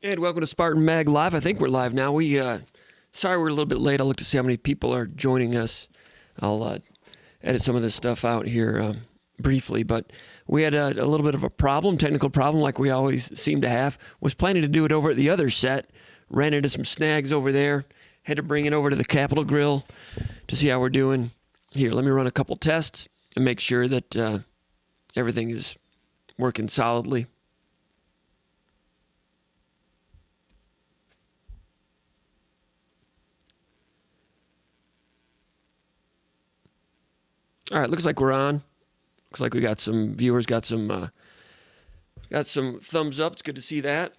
And welcome to Spartan Mag Live. I think we're live now. Sorry we're a little bit late. I'll look to see how many people are joining us. I'll edit some of this stuff out here briefly, but we had a little bit of a problem, technical problem, like we always seem to have. Was planning to do it over at the other set. Ran into some snags over there. Had to bring it over to the Capitol Grill to see how we're doing. Here, let me run a couple tests and make sure that everything is working solidly. All right, looks like we're on. Looks like we got some viewers, got some thumbs up. It's good to see that.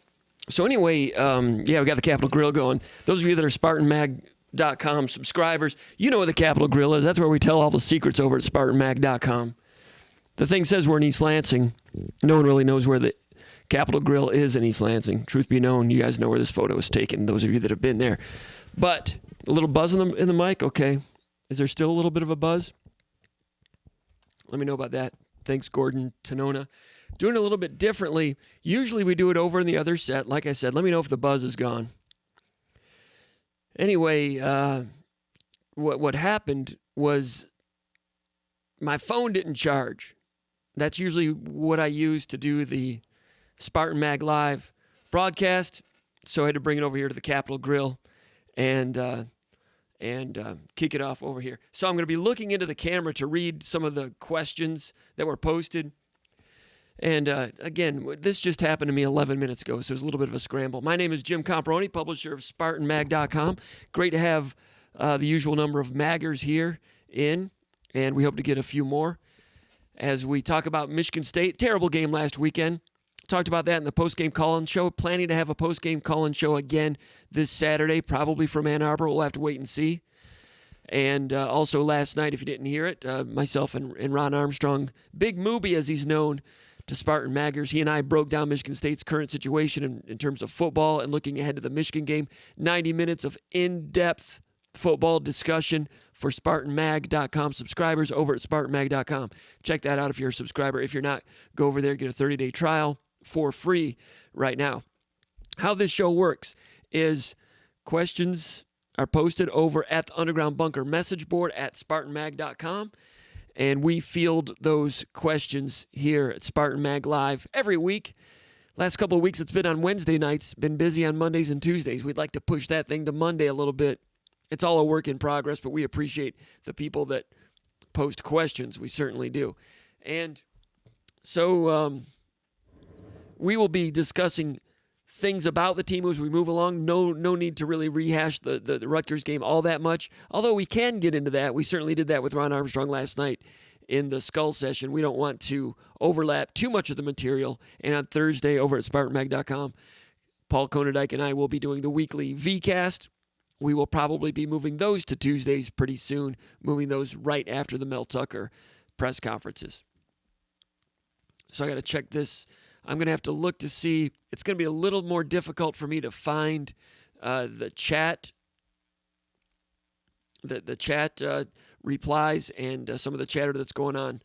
So anyway, we got the Capitol Grill going. Those of you that are SpartanMag.com subscribers, you know what the Capitol Grill is. That's where we tell all the secrets over at SpartanMag.com. The thing says we're in East Lansing. No one really knows where the Capitol Grill is in East Lansing. Truth be known, you guys know where this photo is taken, those of you that have been there. But a little buzz in the mic, okay. Is there still a little bit of a buzz? Let me know about that. Thanks, Gordon Tanona. Doing it a little bit differently. Usually we do it over in the other set. Like I said, let me know if the buzz is gone. Anyway, what happened was my phone didn't charge. That's usually what I use to do the Spartan Mag Live broadcast. So I had to bring it over here to the Capitol Grill and kick it off over here. So I'm going to be looking into the camera to read some of the questions that were posted. And again, this just happened to me 11 minutes ago, so it was a little bit of a scramble. My name is Jim Comparoni, publisher of SpartanMag.com. Great to have the usual number of maggers here in, and we hope to get a few more as we talk about Michigan State. Terrible game last weekend. Talked about that in the post-game call-in show. Planning to have a post-game call-in show again this Saturday, probably from Ann Arbor. We'll have to wait and see. And also last night, if you didn't hear it, myself and Ron Armstrong, Big Mooby as he's known to Spartan Maggers, he and I broke down Michigan State's current situation in terms of football and looking ahead to the Michigan game. 90 minutes of in-depth football discussion for SpartanMag.com subscribers over at SpartanMag.com. Check that out if you're a subscriber. If you're not, go over there, get a 30-day trial for free right now. How this show works is questions are posted over at the Underground Bunker message board at SpartanMag.com, and we field those questions here at Spartan Mag Live every week. Last couple of weeks it's been on Wednesday nights, been busy on Mondays and Tuesdays. We'd like to push that thing to Monday a little bit. It's all a work in progress, but we appreciate the people that post questions. We certainly do. And so we will be discussing things about the team as we move along. No need to really rehash the Rutgers game all that much, although we can get into that. We certainly did that with Ron Armstrong last night in the Skull session. We don't want to overlap too much of the material. And on Thursday over at SpartanMag.com, Paul Konadike and I will be doing the weekly VCast. We will probably be moving those to Tuesdays pretty soon, moving those right after the Mel Tucker press conferences. So I got to check this. I'm going to have to look to see. It's going to be a little more difficult for me to find the chat, the chat replies and some of the chatter that's going on.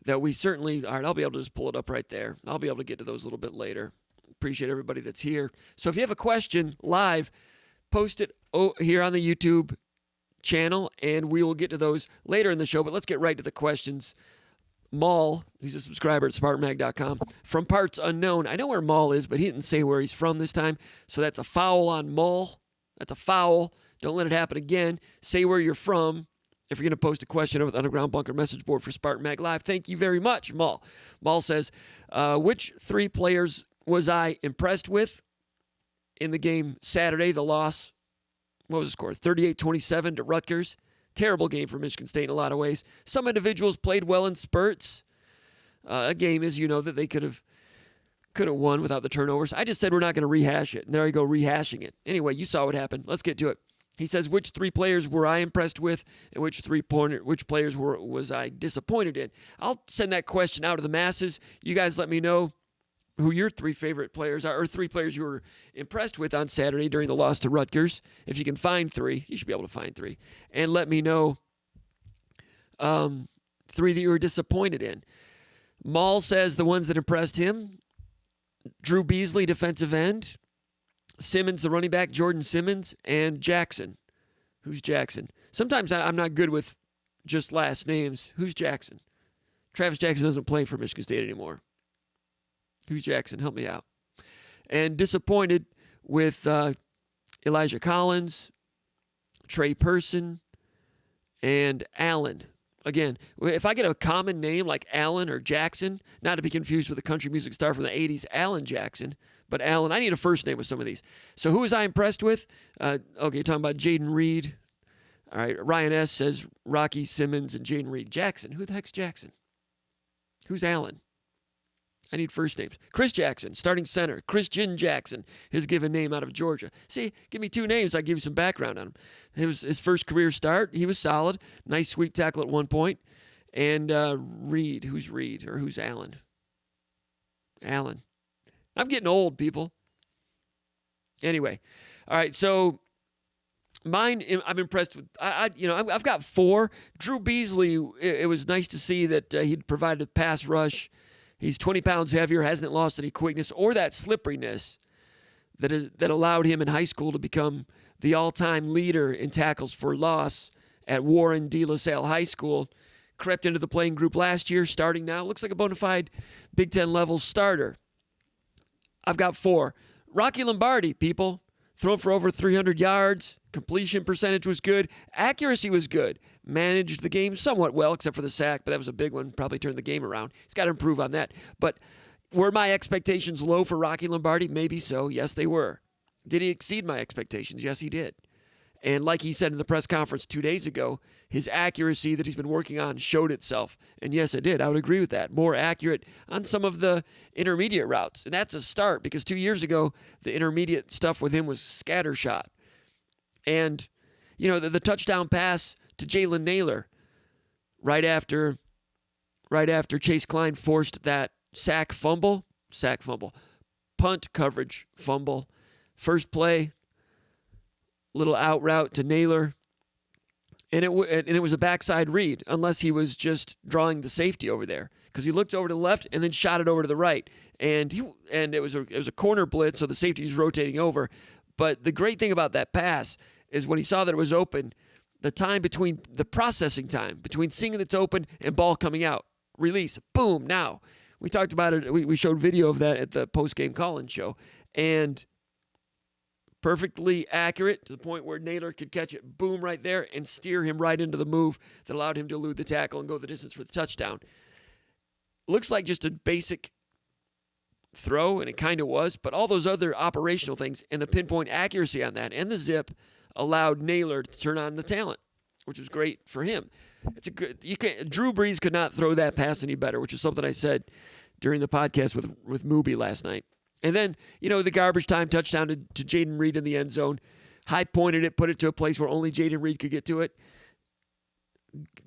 That we certainly, all right, I'll be able to just pull it up right there. I'll be able to get to those a little bit later. Appreciate everybody that's here. So if you have a question live, post it here on the YouTube channel, and we will get to those later in the show. But let's get right to the questions. Maul, he's a subscriber at SpartanMag.com, from parts unknown. I know where Maul is, but he didn't say where he's from this time, so that's a foul on Maul. That's a foul. Don't let it happen again. Say where you're from if you're going to post a question over the Underground Bunker message board for Spartan Mag Live. Thank you very much, Maul. Maul says, which three players was I impressed with in the game Saturday, the loss? What was the score? 38-27 to Rutgers. Terrible game for Michigan State in a lot of ways. Some individuals played well in spurts. A game, as you know, that they could have won without the turnovers. I just said we're not going to rehash it. And there you go, rehashing it. Anyway, you saw what happened. Let's get to it. He says, which three players were I impressed with, and which players was I disappointed in? I'll send that question out to the masses. You guys let me know who your three favorite players are, or three players you were impressed with on Saturday during the loss to Rutgers. If you can find three, you should be able to find three. And let me know three that you were disappointed in. Maul says the ones that impressed him: Drew Beasley, defensive end. Simmons, the running back, Jordan Simmons, and Jackson. Who's Jackson? Sometimes I'm not good with just last names. Who's Jackson? Travis Jackson doesn't play for Michigan State anymore. Who's Jackson? Help me out. And disappointed with Elijah Collins, Trey Person, and Allen. Again, if I get a common name like Allen or Jackson, not to be confused with a country music star from the 80s, Alan Jackson, but Allen, I need a first name with some of these. So who was I impressed with? Okay, talking about Jaden Reed. All right, Ryan S. says Rocky Simmons and Jaden Reed. Jackson, who the heck's Jackson? Who's Allen? I need first names. Chris Jackson, starting center. Christian Jackson, his given name out of Georgia. See, give me two names, I give you some background on him. It was his first career start. He was solid. Nice sweep tackle at one point. And Reed, who's Reed or who's Allen? Allen. I'm getting old, people. Anyway, all right. So mine, I'm impressed with. I've got 4. Drew Beasley. It was nice to see that he'd provided a pass rush. He's 20 pounds heavier, hasn't lost any quickness or that slipperiness that allowed him in high school to become the all-time leader in tackles for loss at Warren De La Salle High School. Crept into the playing group last year, starting now. Looks like a bona fide Big Ten level starter. I've got 4. Rocky Lombardi, people. Thrown for over 300 yards. Completion percentage was good. Accuracy was good. Managed the game somewhat well, except for the sack, but that was a big one. Probably turned the game around. He's got to improve on that. But were my expectations low for Rocky Lombardi? Maybe so. Yes, they were. Did he exceed my expectations? Yes, he did. And like he said in the press conference 2 days ago, his accuracy that he's been working on showed itself. And yes, it did. I would agree with that. More accurate on some of the intermediate routes. And that's a start because 2 years ago, the intermediate stuff with him was scattershot. And, the touchdown pass to Jalen Naylor right after Chase Klein forced that sack fumble, punt coverage fumble, first play, little out route to Naylor, and it was a backside read, unless he was just drawing the safety over there, because he looked over to the left and then shot it over to the right, and it was a corner blitz, so the safety was rotating over. But the great thing about that pass is when he saw that it was open, the processing time between seeing that it's open and ball coming out, release, boom, now. We talked about it. We showed video of that at the post-game call-in show, and perfectly accurate to the point where Naylor could catch it, boom, right there, and steer him right into the move that allowed him to elude the tackle and go the distance for the touchdown. Looks like just a basic throw, and it kind of was, but all those other operational things and the pinpoint accuracy on that and the zip allowed Naylor to turn on the talent, which was great for him. Drew Brees could not throw that pass any better, which is something I said during the podcast with Mooby last night. And then, the garbage time touchdown to Jaden Reed in the end zone. High pointed it, put it to a place where only Jaden Reed could get to it.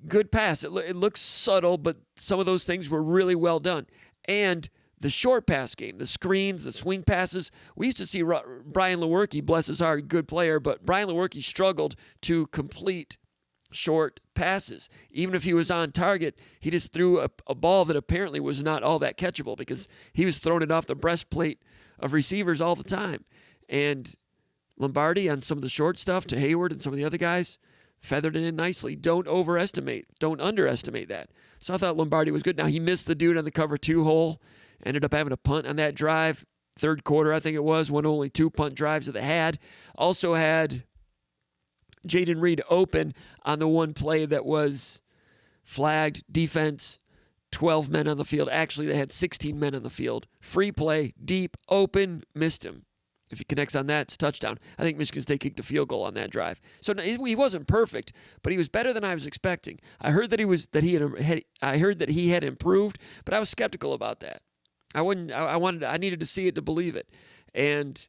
Good pass. It looks subtle, but some of those things were really well done. And the short pass game, the screens, the swing passes. We used to see Brian Lewerke, bless his heart, good player, but Brian Lewerke struggled to complete short passes. Even if he was on target, he just threw a ball that apparently was not all that catchable because he was throwing it off the breastplate of receivers all the time. And Lombardi on some of the short stuff to Hayward and some of the other guys feathered it in nicely. Don't underestimate that. So I thought Lombardi was good. Now, he missed the dude on the cover 2 hole, ended up having a punt on that drive. Third quarter, I think it was, one only 2 punt drives that they had. Also had Jaden Reed open on the one play that was flagged, defense, 12 men on the field. Actually, they had 16 men on the field. Free play, deep, open, missed him. If he connects on that, it's a touchdown. I think Michigan State kicked a field goal on that drive. So he wasn't perfect, but he was better than I was expecting. I heard that he had improved, but I was skeptical about that. I needed to see it to believe it. And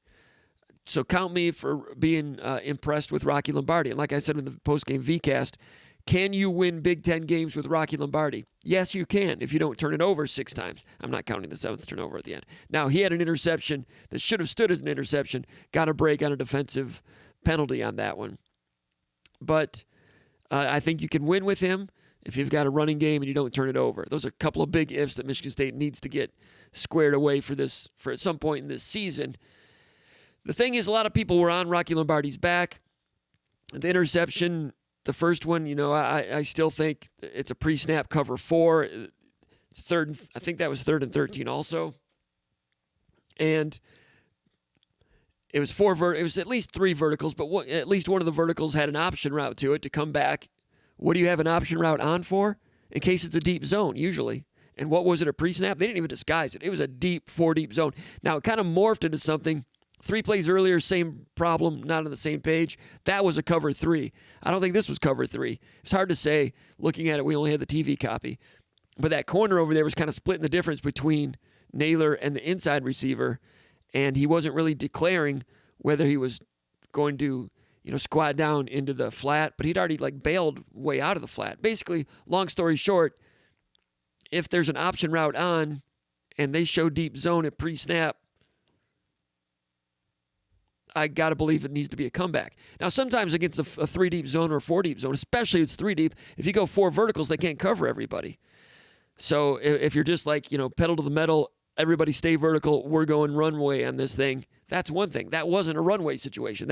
so count me for being impressed with Rocky Lombardi. And like I said in the postgame VCast, can you win Big Ten games with Rocky Lombardi? Yes, you can if you don't turn it over 6 times. I'm not counting the 7th turnover at the end. Now, he had an interception that should have stood as an interception, got a break on a defensive penalty on that one. But I think you can win with him if you've got a running game and you don't turn it over. Those are a couple of big ifs that Michigan State needs to get squared away for at some point in this season. The thing is, a lot of people were on Rocky Lombardi's back. The interception, the first one, I still think it's a pre-snap cover 4. Third, I think that was 3rd and 13 also. And it was it was at least 3 verticals, but at least one of the verticals had an option route to it to come back. What do you have an option route on for? In case it's a deep zone, usually. And what was it, a pre-snap? They didn't even disguise it. It was a 4-deep zone. Now, it kind of morphed into something. 3 plays earlier, same problem, not on the same page. That was a cover 3. I don't think this was cover 3. It's hard to say. Looking at it, we only had the TV copy. But that corner over there was kind of splitting the difference between Naylor and the inside receiver, and he wasn't really declaring whether he was going to, squat down into the flat, but he'd already bailed way out of the flat. Basically, long story short, if there's an option route on and they show deep zone at pre-snap, I got to believe it needs to be a comeback. Now, sometimes against a 3-deep zone or a 4-deep zone, especially if it's 3-deep, if you go 4 verticals, they can't cover everybody. So if you're just pedal to the metal, everybody stay vertical, we're going runway on this thing, that's one thing. That wasn't a runway situation.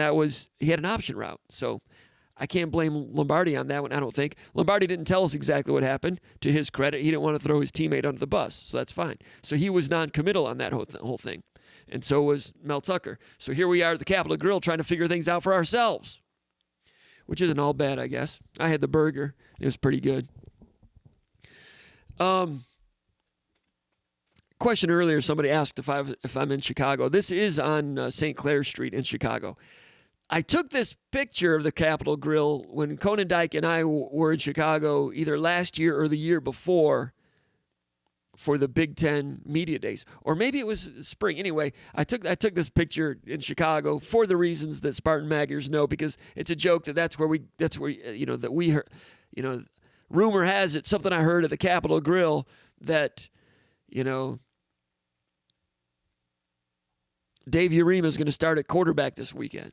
He had an option route. So I can't blame Lombardi on that one, I don't think. Lombardi didn't tell us exactly what happened. To his credit, he didn't want to throw his teammate under the bus, so that's fine. So he was non-committal on that whole thing. And so was Mel Tucker. So here we are at the Capitol Grill trying to figure things out for ourselves, which isn't all bad, I guess. I had the burger. It was pretty good. Question earlier, somebody asked if I'm in Chicago. This is on St. Clair Street in Chicago. I took this picture of the Capitol Grill when Conan Dyke and I were in Chicago either last year or the year before for the Big Ten Media Days. Or maybe it was spring. Anyway, I took this picture in Chicago for the reasons that Spartan Maggers know, because it's a joke that we heard, rumor has it, something I heard at the Capitol Grill that, Dave Urema is going to start at quarterback this weekend.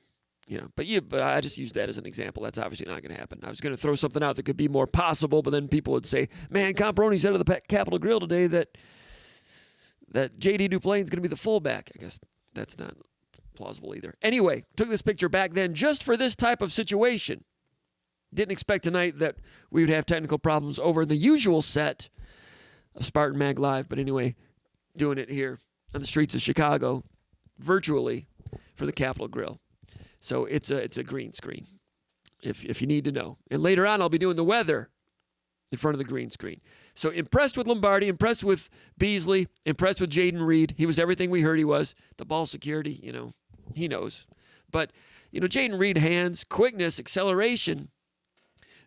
But I just used that as an example. That's obviously not going to happen. I was going to throw something out that could be more possible, but then people would say, man, Comparoni said at the Capitol Grill today that J.D. Duplain's going to be the fullback. I guess that's not plausible either. Anyway, took this picture back then just for this type of situation. Didn't expect tonight that we would have technical problems over the usual set of Spartan Mag Live, but anyway, doing it here on the streets of Chicago, virtually, for the Capitol Grill. So it's a green screen, if you need to know. And later on, I'll be doing the weather in front of the green screen. So impressed with Lombardi, impressed with Beasley, impressed with Jaden Reed. He was everything we heard he was. The ball security, he knows. But, Jaden Reed, hands, quickness, acceleration,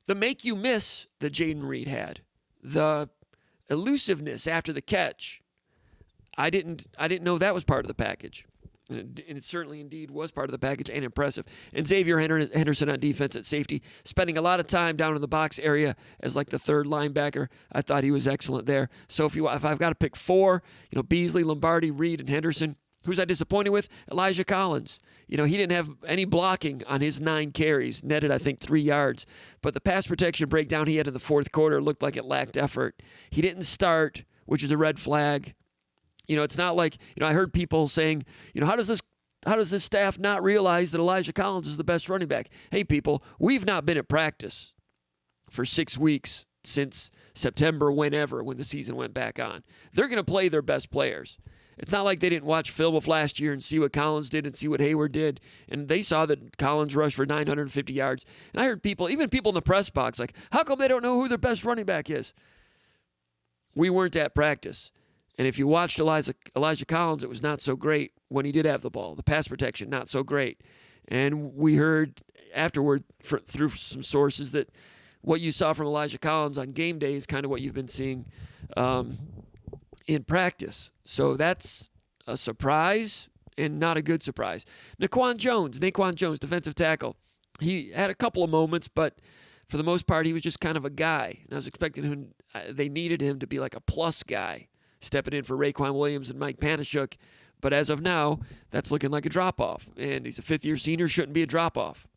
the make you miss that Jaden Reed had, the elusiveness after the catch. I didn't know that was part of the package. And it certainly indeed was part of the package, and impressive. And Xavier Henderson on defense at safety, spending a lot of time down in the box area as the 3rd linebacker. I thought he was excellent there. So if I've got to pick 4, Beasley, Lombardi, Reed, and Henderson. Who's I disappointed with? Elijah Collins. He didn't have any blocking on his 9 carries, netted, I think, 3 yards. But the pass protection breakdown he had in the 4th quarter looked like it lacked effort. He didn't start, which is a red flag. It's not like, I heard people saying, how does this staff not realize that Elijah Collins is the best running back? Hey, people, we've not been at practice for 6 weeks since September, when the season went back on. They're going to play their best players. It's not like they didn't watch film of last year and see what Collins did and see what Hayward did. And they saw that Collins rushed for 950 yards. And I heard even people in the press box, how come they don't know who their best running back is? We weren't at practice. And if you watched Elijah Collins, it was not so great when he did have the ball. The pass protection, not so great. And we heard afterward through some sources that what you saw from Elijah Collins on game day is kind of what you've been seeing in practice. So that's a surprise and not a good surprise. Naquan Jones, defensive tackle. He had a couple of moments, but for the most part, he was just kind of a guy. And I was expecting him, they needed him to be like a plus guy, stepping in for Raekwon Williams and Mike Panashuk. But as of now, that's looking like a drop-off. And he's a fifth-year senior, shouldn't be a drop-off.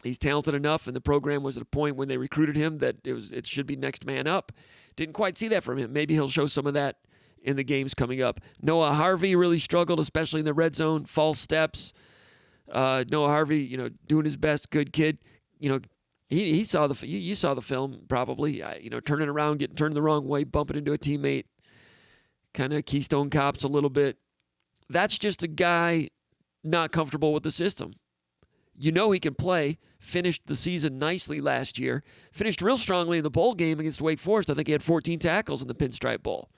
He's talented enough, and the program was at a point when they recruited him that it should be next man up. Didn't quite see that from him. Maybe he'll show some of that in the games coming up. Noah Harvey really struggled, especially in the red zone, false steps. Noah Harvey, doing his best, good kid. He saw you saw the film probably. Turning around, getting turned the wrong way, bumping into a teammate, kind of Keystone Cops a little bit. That's just a guy not comfortable with the system. He can play. Finished the season nicely last year. Finished real strongly in the bowl game against Wake Forest. I think he had 14 tackles in the Pinstripe Bowl.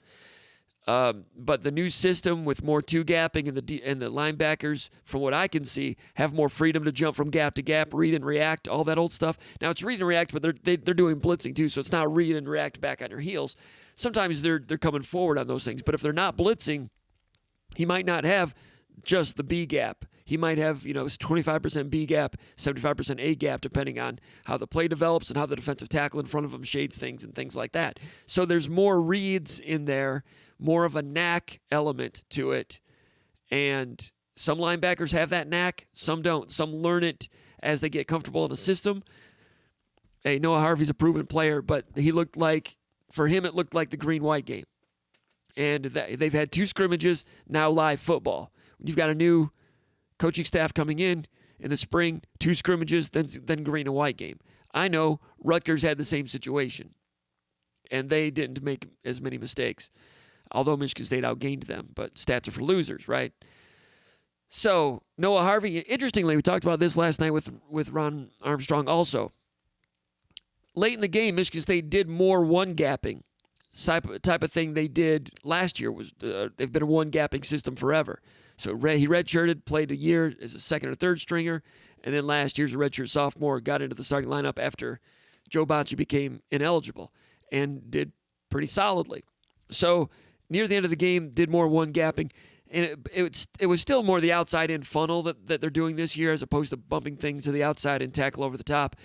But the new system with more two-gapping and the linebackers, from what I can see, have more freedom to jump from gap to gap, read and react, all that old stuff. Now, it's read and react, but they're doing blitzing too, so it's not read and react back on your heels. Sometimes they're coming forward on those things, but if they're not blitzing, he might not have just the B gap. He might have, 25% B gap, 75% A gap, depending on how the play develops and how the defensive tackle in front of him shades things and things like that. So there's more reads in there, more of a knack element to it. And some linebackers have that knack, some don't. Some learn it as they get comfortable in the system. Hey, Noah Harvey's a proven player, but for him, it looked like the green-white game. And they've had 2 scrimmages, now live football. You've got a new coaching staff coming in the spring, 2 scrimmages, then green and white game. I know Rutgers had the same situation, and they didn't make as many mistakes, although Michigan State outgained them, but stats are for losers, right? So Noah Harvey, interestingly, we talked about this last night with Ron Armstrong also. Late in the game, Michigan State did more one-gapping type of thing they did last year. They've been a one-gapping system forever. So he redshirted, played a year as a second or third stringer, and then last year's a redshirt sophomore, got into the starting lineup after Joe Bocci became ineligible and did pretty solidly. So near the end of the game, did more one-gapping, and it was still more the outside-in funnel that they're doing this year as opposed to bumping things to the outside and tackle over the top.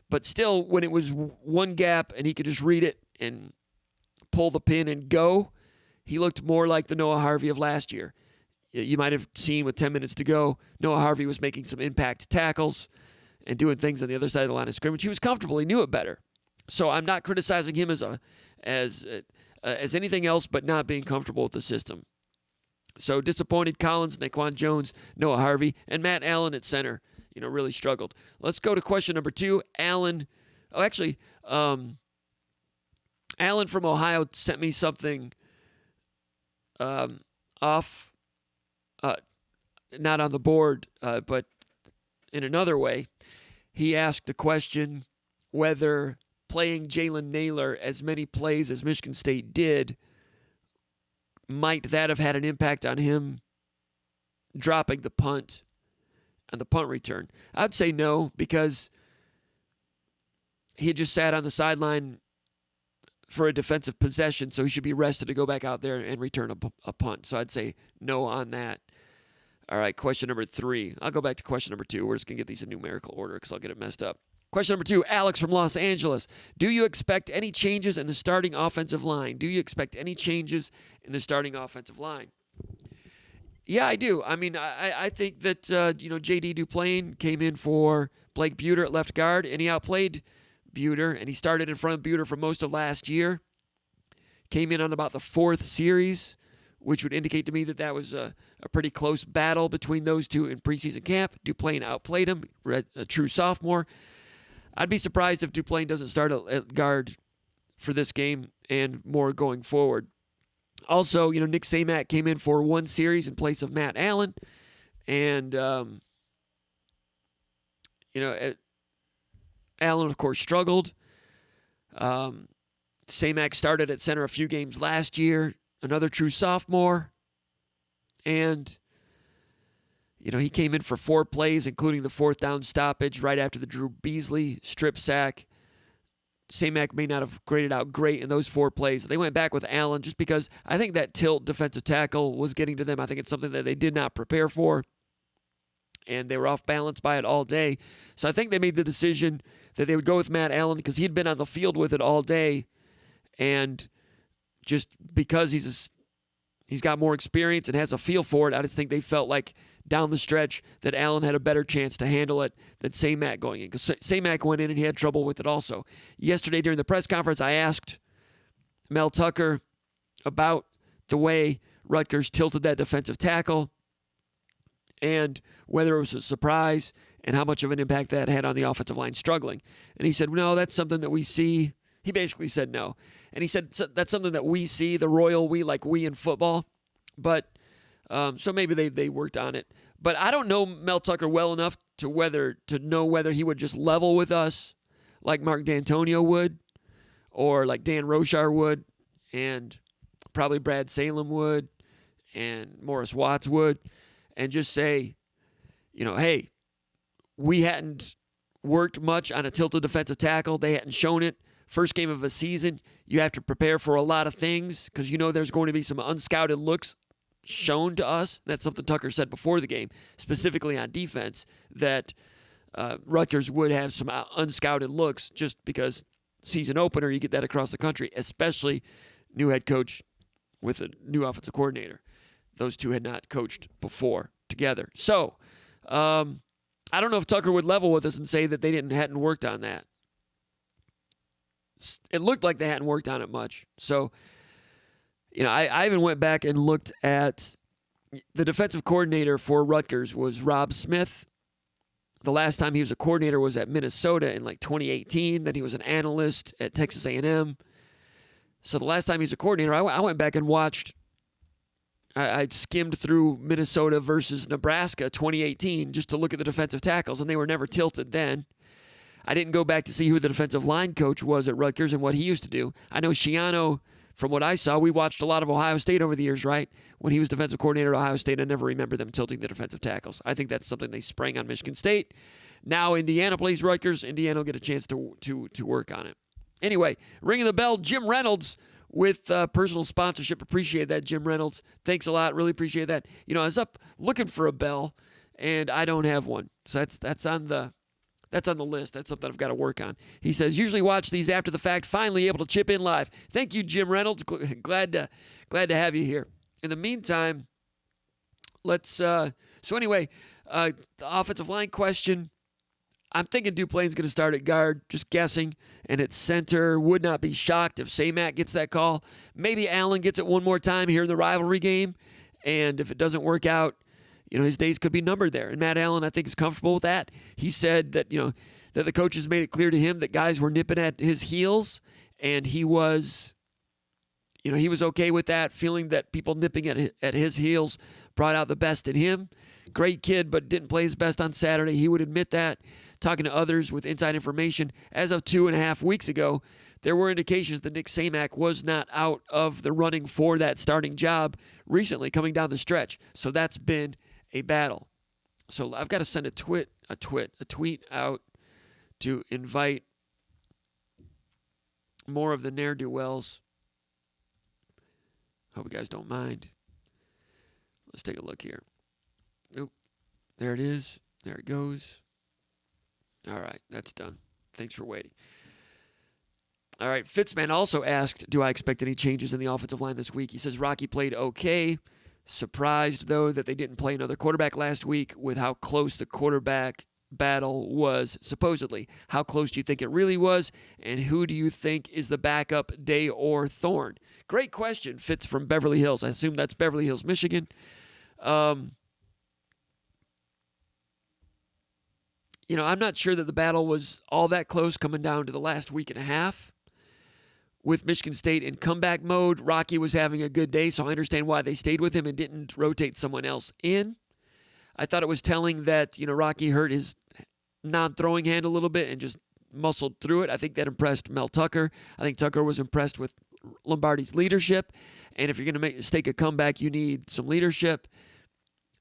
But still, when it was one gap and he could just read it and pull the pin and go, he looked more like the Noah Harvey of last year. You might have seen with 10 minutes to go, Noah Harvey was making some impact tackles and doing things on the other side of the line of scrimmage. He was comfortable. He knew it better. So I'm not criticizing him as anything else but not being comfortable with the system. So disappointed Collins, Naquan Jones, Noah Harvey, and Matt Allen at center, really struggled. Let's go to question number 2. Allen from Ohio sent me something off, not on the board, but in another way. He asked the question whether playing Jalen Naylor as many plays as Michigan State did, might that have had an impact on him dropping the punt and the punt return? I'd say no, because he had just sat on the sideline for a defensive possession, so he should be rested to go back out there and return a punt. So I'd say no on that. All right, question number 3. I'll go back to question number 2. We're just going to get these in numerical order because I'll get it messed up. Question number 2, Alex from Los Angeles. Do you expect any changes in the starting offensive line? Yeah, I do. I mean, I think that, J.D. Duplain came in for Blake Buter at left guard, and he outplayed Buter, and he started in front of Buter for most of last year. Came in on about the 4th series, which would indicate to me that was a pretty close battle between those two in preseason camp. Duplain outplayed him, a true sophomore. I'd be surprised if Duplain doesn't start at guard for this game and more going forward. Also, Nick Samac came in for 1 series in place of Matt Allen. And, Allen, of course, struggled. Samac started at center a few games last year, another true sophomore. And, he came in for 4 plays, including the 4th down stoppage right after the Drew Beasley strip sack. Samac may not have graded out great in those 4 plays. They went back with Allen just because I think that tilt defensive tackle was getting to them. I think it's something that they did not prepare for, and they were off balance by it all day. So I think they made the decision that they would go with Matt Allen because he'd been on the field with it all day, and just because he's got more experience and has a feel for it, I just think they felt like down the stretch that Allen had a better chance to handle it than Samac going in, because Samac went in and he had trouble with it also. Yesterday during the press conference, I asked Mel Tucker about the way Rutgers tilted that defensive tackle and whether it was a surprise and how much of an impact that had on the offensive line struggling. And he said, no, that's something that we see. He basically said no. And he said, that's something that we see, the royal we, like we in football. But so maybe they worked on it. But I don't know Mel Tucker well enough to know whether he would just level with us like Mark D'Antonio would or like Dan Roshar would and probably Brad Salem would and Morris Watts would and just say, hey, we hadn't worked much on a tilted defensive tackle. They hadn't shown it. First game of a season, you have to prepare for a lot of things because there's going to be some unscouted looks shown to us. That's something Tucker said before the game, specifically on defense, that Rutgers would have some unscouted looks just because season opener, you get that across the country, especially new head coach with a new offensive coordinator. Those two had not coached before together. So I don't know if Tucker would level with us and say that they hadn't worked on that. It looked like they hadn't worked on it much. So, I even went back and looked at the defensive coordinator for Rutgers was Rob Smith. The last time he was a coordinator was at Minnesota in 2018. Then he was an analyst at Texas A&M. So the last time he was a coordinator, I went back and watched. I skimmed through Minnesota versus Nebraska 2018 just to look at the defensive tackles, and they were never tilted then. I didn't go back to see who the defensive line coach was at Rutgers and what he used to do. I know Schiano, from what I saw, we watched a lot of Ohio State over the years, right? When he was defensive coordinator at Ohio State, I never remember them tilting the defensive tackles. I think that's something they sprang on Michigan State. Now Indiana plays Rutgers. Indiana will get a chance to work on it. Anyway, ringing the bell, Jim Reynolds with personal sponsorship. Appreciate that, Jim Reynolds. Thanks a lot. Really appreciate that. I was up looking for a bell, and I don't have one. So that's on the list. That's something I've got to work on. He says, usually watch these after the fact, finally able to chip in live. Thank you, Jim Reynolds. Glad to have you here. In the meantime, let's, the offensive line question. I'm thinking Duplain's going to start at guard, just guessing, and at center. Would not be shocked if Samac gets that call. Maybe Allen gets it one more time here in the rivalry game, and if it doesn't work out, his days could be numbered there. And Matt Allen, I think, is comfortable with that. He said that, that the coaches made it clear to him that guys were nipping at his heels, and he was okay with that, feeling that people nipping at his heels brought out the best in him. Great kid, but didn't play his best on Saturday. He would admit that. Talking to others with inside information, as of 2.5 weeks ago, there were indications that Nick Samac was not out of the running for that starting job recently coming down the stretch. So that's been a battle. So I've got to send a tweet out to invite more of the ne'er-do-wells. Hope you guys don't mind. Let's take a look here. Oop, there it is. There it goes. All right, that's done. Thanks for waiting. All right, Fitzman also asked, do I expect any changes in the offensive line this week? He says Rocky played okay. Surprised, though, that they didn't play another quarterback last week with how close the quarterback battle was, supposedly. How close do you think it really was? And who do you think is the backup, Day or Thorne? Great question, Fitz from Beverly Hills. I assume that's Beverly Hills, Michigan. I'm not sure that the battle was all that close coming down to the last week and a half. With Michigan State in comeback mode, Rocky was having a good day, so I understand why they stayed with him and didn't rotate someone else in. I thought it was telling that, Rocky hurt his non-throwing hand a little bit and just muscled through it. I think that impressed Mel Tucker. I think Tucker was impressed with Lombardi's leadership. And if you're going to stake a comeback, you need some leadership.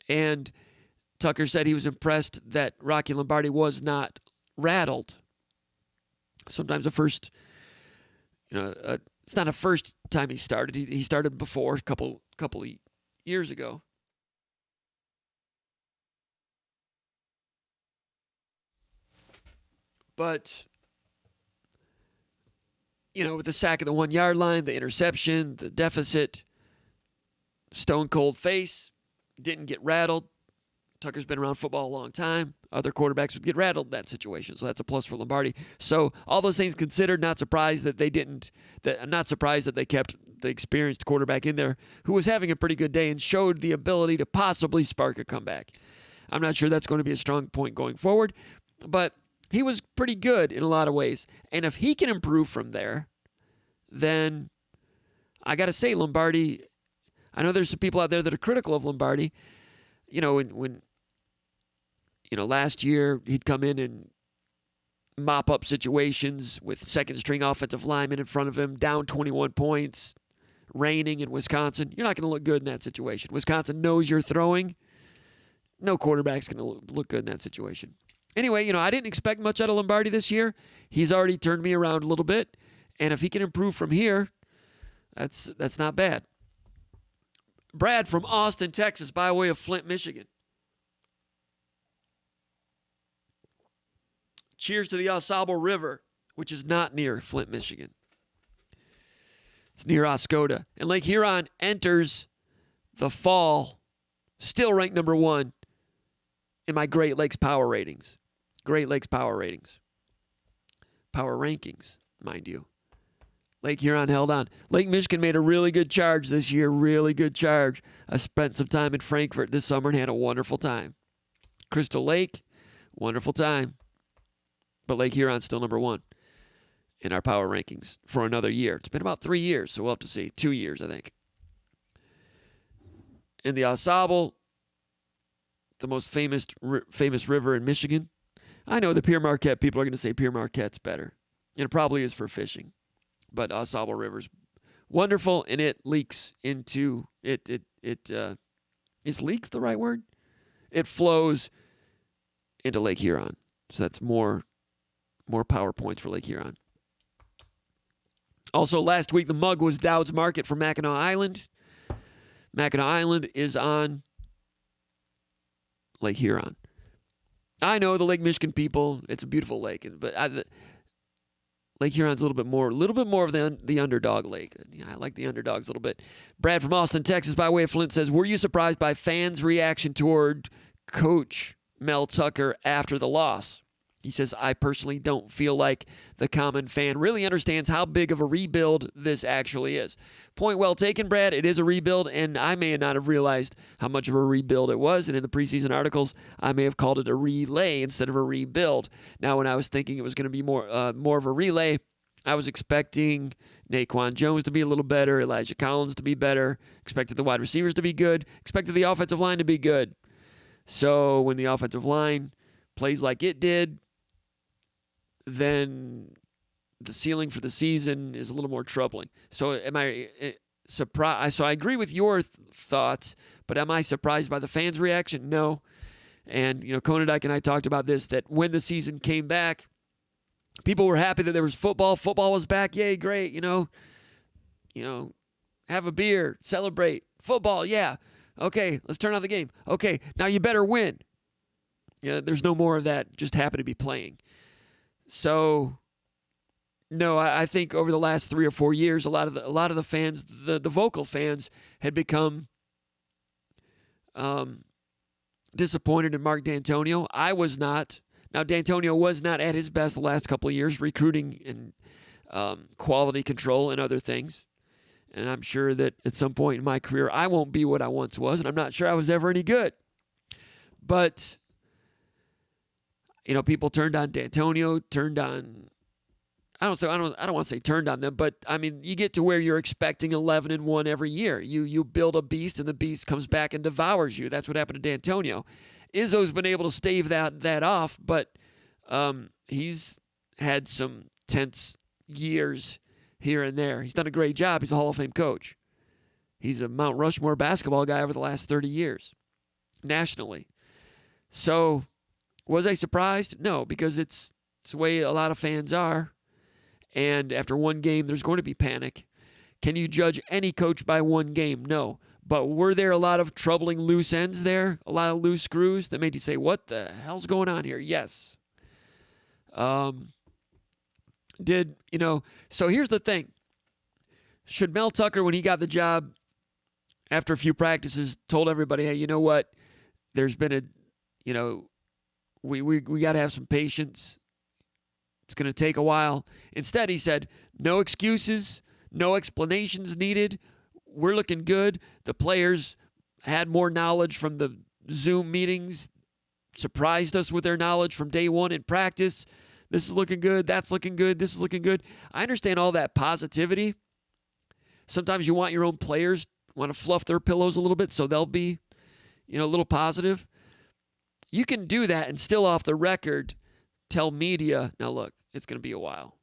And Tucker said he was impressed that Rocky Lombardi was not rattled. Sometimes it's not a first time he started. He started before a couple of years ago. But, with the sack of the 1 yard line, the interception, the deficit, stone cold face, didn't get rattled. Tucker's been around football a long time. Other quarterbacks would get rattled in that situation, so that's a plus for Lombardi. So all those things considered, not surprised that they kept the experienced quarterback in there who was having a pretty good day and showed the ability to possibly spark a comeback. I'm not sure that's going to be a strong point going forward, but he was pretty good in a lot of ways. And if he can improve from there, then I got to say Lombardi, I know there's some people out there that are critical of Lombardi. When last year he'd come in and mop up situations with second-string offensive linemen in front of him, down 21 points, raining in Wisconsin. You're not going to look good in that situation. Wisconsin knows you're throwing. No quarterback's going to look good in that situation. Anyway, I didn't expect much out of Lombardi this year. He's already turned me around a little bit, and if he can improve from here, that's not bad. Brad from Austin, Texas, by way of Flint, Michigan. Cheers to the Osable River, which is not near Flint, Michigan. It's near Oscoda. And Lake Huron enters the fall, still ranked number 1 in my Great Lakes power ratings. Great Lakes power ratings. Power rankings, mind you. Lake Huron held on. Lake Michigan made a really good charge this year, really good charge. I spent some time in Frankfurt this summer and had a wonderful time. Crystal Lake, wonderful time. But Lake Huron's still number 1 in our power rankings for another year. It's been about 3 years, so we'll have to see. 2 years, I think. In the Osable, the most famous river in Michigan. I know the Pierre Marquette people are going to say Pierre Marquette's better. And it probably is for fishing. But Osable River's wonderful, and it leaks into is leak the right word? It flows into Lake Huron. So that's more power points for Lake Huron. Also, last week, the mug was Dowd's Market for Mackinac Island. Mackinac Island is on Lake Huron. I know the Lake Michigan people, it's a beautiful lake, but Lake Huron's a little bit more of the underdog lake. Yeah, I like the underdogs a little bit. Brad from Austin, Texas, by way of Flint, says, were you surprised by fans' reaction toward Coach Mel Tucker after the loss? He says, I personally don't feel like the common fan really understands how big of a rebuild this actually is. Point well taken, Brad. It is a rebuild, and I may not have realized how much of a rebuild it was. And in the preseason articles, I may have called it a relay instead of a rebuild. Now, when I was thinking it was going to be more of a relay, I was expecting Naquan Jones to be a little better, Elijah Collins to be better, expected the wide receivers to be good, expected the offensive line to be good. So when the offensive line plays like it did, then the ceiling for the season is a little more troubling. So am I surprised? So I agree with your thoughts, but am I surprised by the fans' reaction? No. And, Konadike and I talked about this, that when the season came back, people were happy that there was football. Football was back. Yay, great. Have a beer, celebrate. Football, yeah. Okay, let's turn on the game. Okay, now you better win. Yeah, there's no more of that. Just happen to be playing. So, no, I think over the last 3 or 4 years, a lot of the fans, the vocal fans, had become disappointed in Mark D'Antonio. I was not. Now, D'Antonio was not at his best the last couple of years, recruiting and quality control and other things. And I'm sure that at some point in my career, I won't be what I once was, and I'm not sure I was ever any good. But people turned on D'Antonio, turned on. I don't want to say turned on them, but I mean, you get to where you're expecting 11-1 every year. You build a beast, and the beast comes back and devours you. That's what happened to D'Antonio. Izzo's been able to stave that off, but he's had some tense years here and there. He's done a great job. He's a Hall of Fame coach. He's a Mount Rushmore basketball guy over the last 30 years, nationally. So, was I surprised? No, because it's the way a lot of fans are. And after one game, there's going to be panic. Can you judge any coach by one game? No. But were there a lot of troubling loose ends there? A lot of loose screws that made you say, what the hell's going on here? Yes. So here's the thing. Should Mel Tucker, when he got the job, after a few practices, told everybody, hey, you know what? There's been we got to have some patience. It's going to take a while. Instead, he said, no excuses, No explanations needed. We're looking good. The players had more knowledge from the Zoom meetings, surprised us with their knowledge from day one in practice. This is looking good. That's looking good. This is looking good. I understand all that positivity. Sometimes you want your own players, want to fluff their pillows a little bit so they'll be, a little positive. You can do that and still off the record tell media, now look, it's going to be a while.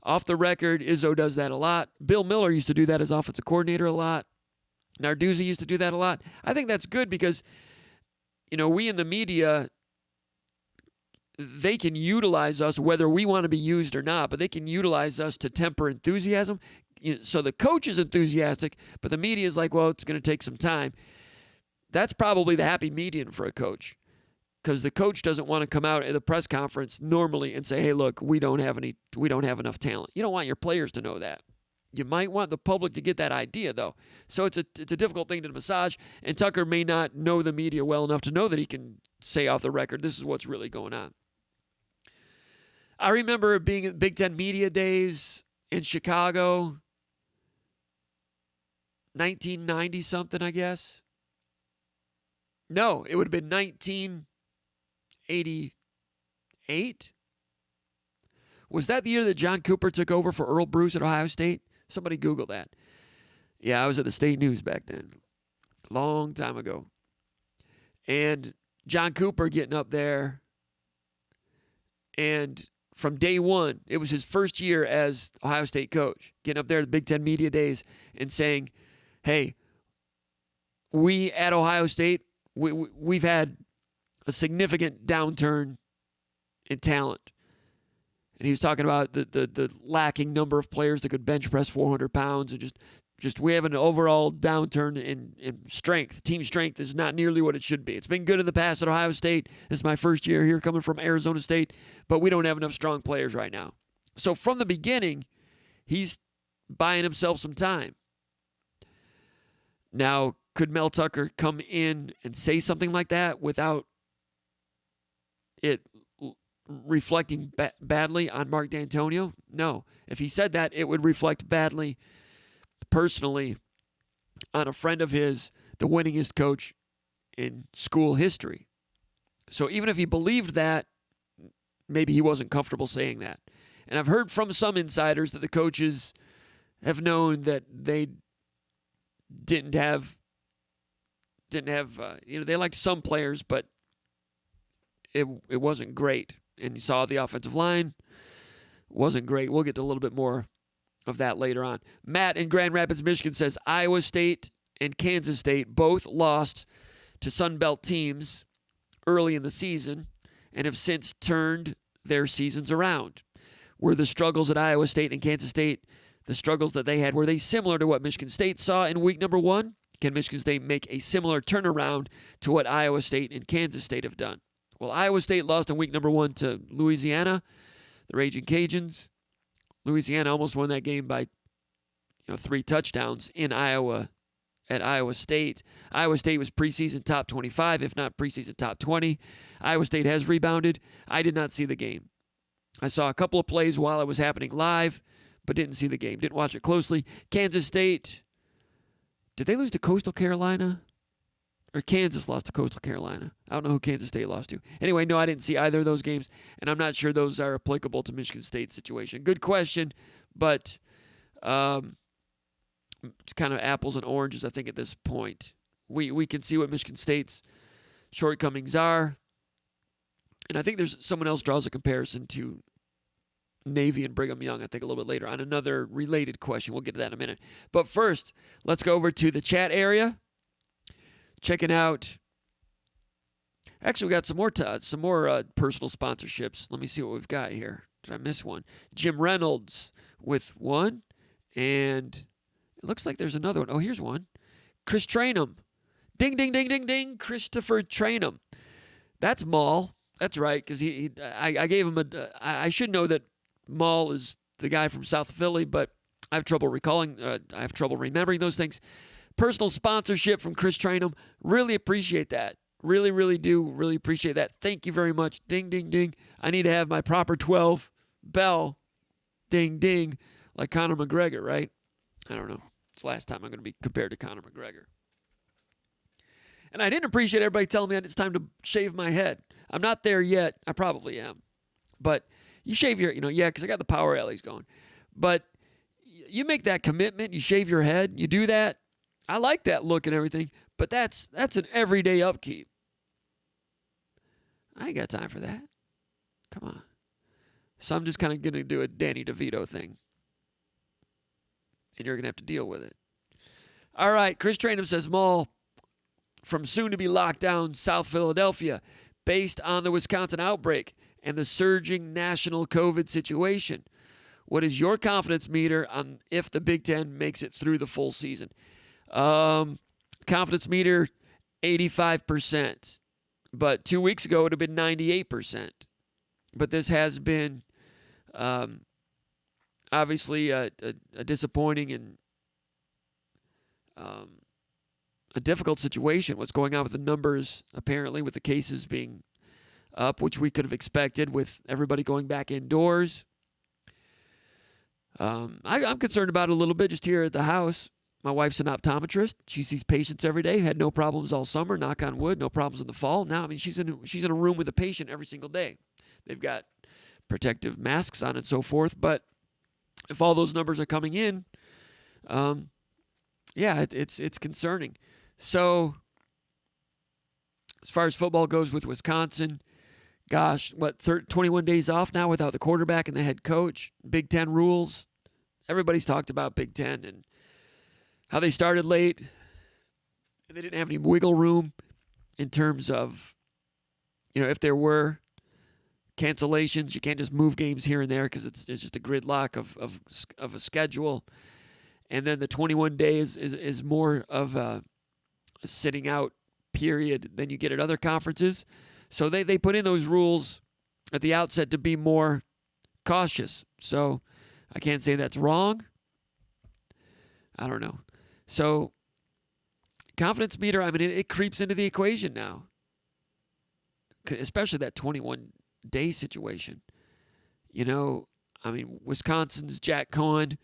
Off the record, Izzo does that a lot. Bill Miller used to do that as offensive coordinator a lot. Narduzzi used to do that a lot. I think that's good because, we in the media, they can utilize us whether we want to be used or not, but they can utilize us to temper enthusiasm. So the coach is enthusiastic, but the media is like, well, it's going to take some time. That's probably the happy median for a coach, because the coach doesn't want to come out at the press conference normally and say, hey, look, we don't have enough talent. You don't want your players to know that. You might want the public to get that idea, though. So it's a difficult thing to massage, and Tucker may not know the media well enough to know that he can say off the record, this is what's really going on. I remember being at Big Ten Media Days in Chicago, 1990-something, I guess. No, it would have been 1988. Was that the year that John Cooper took over for Earl Bruce at Ohio State? Somebody Google that. Yeah, I was at the State News back then. Long time ago. And John Cooper getting up there. And from day one, it was his first year as Ohio State coach, getting up there at the Big Ten Media Days and saying, hey, we at Ohio State, we've had a significant downturn in talent. And he was talking about the lacking number of players that could bench press 400 pounds. And just we have an overall downturn in strength. Team strength is not nearly what it should be. It's been good in the past at Ohio State. This is my first year here coming from Arizona State. But we don't have enough strong players right now. So from the beginning, he's buying himself some time. Now, could Mel Tucker come in and say something like that without it reflecting badly on Mark D'Antonio? No. If he said that, it would reflect badly personally on a friend of his, the winningest coach in school history. So even if he believed that, maybe he wasn't comfortable saying that. And I've heard from some insiders that the coaches have known that they didn't have, they liked some players, but it wasn't great. And you saw the offensive line wasn't great. We'll get to a little bit more of that later on. Matt in Grand Rapids, Michigan says Iowa State and Kansas State both lost to Sun Belt teams early in the season and have since turned their seasons around. Were the struggles at Iowa State and Kansas State, the struggles that they had, were they similar to what Michigan State saw in week number 1? Can Michigan State make a similar turnaround to what Iowa State and Kansas State have done? Well, Iowa State lost in week number 1 to Louisiana, the Raging Cajuns. Louisiana almost won that game by 3 touchdowns in Iowa at Iowa State. Iowa State was preseason top 25, if not preseason top 20. Iowa State has rebounded. I did not see the game. I saw a couple of plays while it was happening live, but didn't see the game. Didn't watch it closely. Kansas State, did they lose to Coastal Carolina? Or Kansas lost to Coastal Carolina. I don't know who Kansas State lost to. Anyway, no, I didn't see either of those games, and I'm not sure those are applicable to Michigan State's situation. Good question, but it's kind of apples and oranges, I think, at this point. We can see what Michigan State's shortcomings are, and I think there's someone else draws a comparison to Navy and Brigham Young, I think, a little bit later on another related question. We'll get to that in a minute. But first, let's go over to the chat area. Checking out. Actually, we got some more personal sponsorships. Let me see what we've got here. Did I miss one? Jim Reynolds with one, and it looks like there's another one. Oh, here's one. Chris Trainum. Ding, ding, ding, ding, ding. Christopher Trainum. That's Maul. That's right, because I gave him I should know that Maul is the guy from South Philly, but I have trouble remembering those things. Personal sponsorship from Chris Trainum. Really appreciate that. Really, really do. Really appreciate that. Thank you very much. Ding, ding, ding. I need to have my proper 12 bell. Ding, ding. like Conor McGregor, right? I don't know. It's the last time I'm going to be compared to Conor McGregor. And I didn't appreciate everybody telling me it's time to shave my head. I'm not there yet. I probably am. But you shave your, because I got the power alleys going. But you make that commitment, you shave your head, you do that. I like that look and everything, but that's an everyday upkeep. I ain't got time for that. Come on. So I'm just kind of going to do a Danny DeVito thing. And you're going to have to deal with it. All right, Chris Tranum says, Mall, from soon to be locked down South Philadelphia, based on the Wisconsin outbreak and the surging national COVID situation. What is your confidence meter on if the Big Ten makes it through the full season? Confidence meter, 85%. But 2 weeks ago, it would have been 98%. But this has been obviously a disappointing and a difficult situation. What's going on with the numbers, apparently, with the cases being up, which we could have expected with everybody going back indoors. I'm concerned about it a little bit just here at the house. My wife's an optometrist. She sees patients every day. Had no problems all summer, knock on wood, no problems in the fall. Now, she's in a room with a patient every single day. They've got protective masks on and so forth. But if all those numbers are coming in, it's concerning. So as far as football goes with Wisconsin, 21 days off now without the quarterback and the head coach. Big Ten rules. Everybody's talked about Big Ten and how they started late. And they didn't have any wiggle room in terms of, if there were cancellations, you can't just move games here and there because it's just a gridlock of a schedule. And then the 21 days is more of a sitting out period than you get at other conferences. So they put in those rules at the outset to be more cautious. So I can't say that's wrong. I don't know. So confidence meter, it creeps into the equation now. Especially that 21-day situation. Wisconsin's Jack Cohen,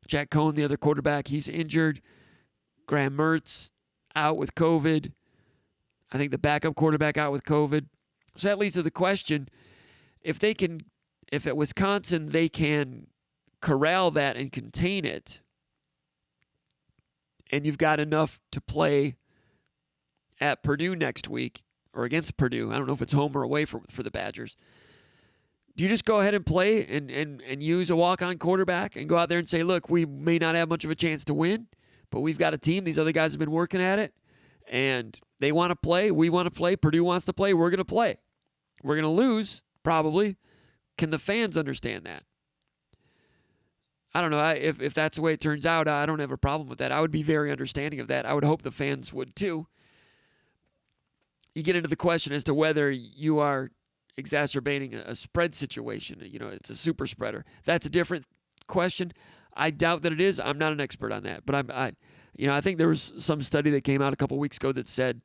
the other quarterback, he's injured. Graham Mertz out with COVID. I think the backup quarterback out with COVID. So that leads to the question, if at Wisconsin they can corral that and contain it, and you've got enough to play at Purdue next week, or against Purdue, I don't know if it's home or away for the Badgers, do you just go ahead and play and use a walk-on quarterback and go out there and say, look, we may not have much of a chance to win, but we've got a team. These other guys have been working at it, and they want to play. We want to play. Purdue wants to play. We're going to play. We're going to lose, probably. Can the fans understand that? I don't know. If that's the way it turns out, I don't have a problem with that. I would be very understanding of that. I would hope the fans would too. You get into the question as to whether you are exacerbating a spread situation. It's a super spreader. That's a different question. I doubt that it is. I'm not an expert on that. But I think there was some study that came out a couple weeks ago that said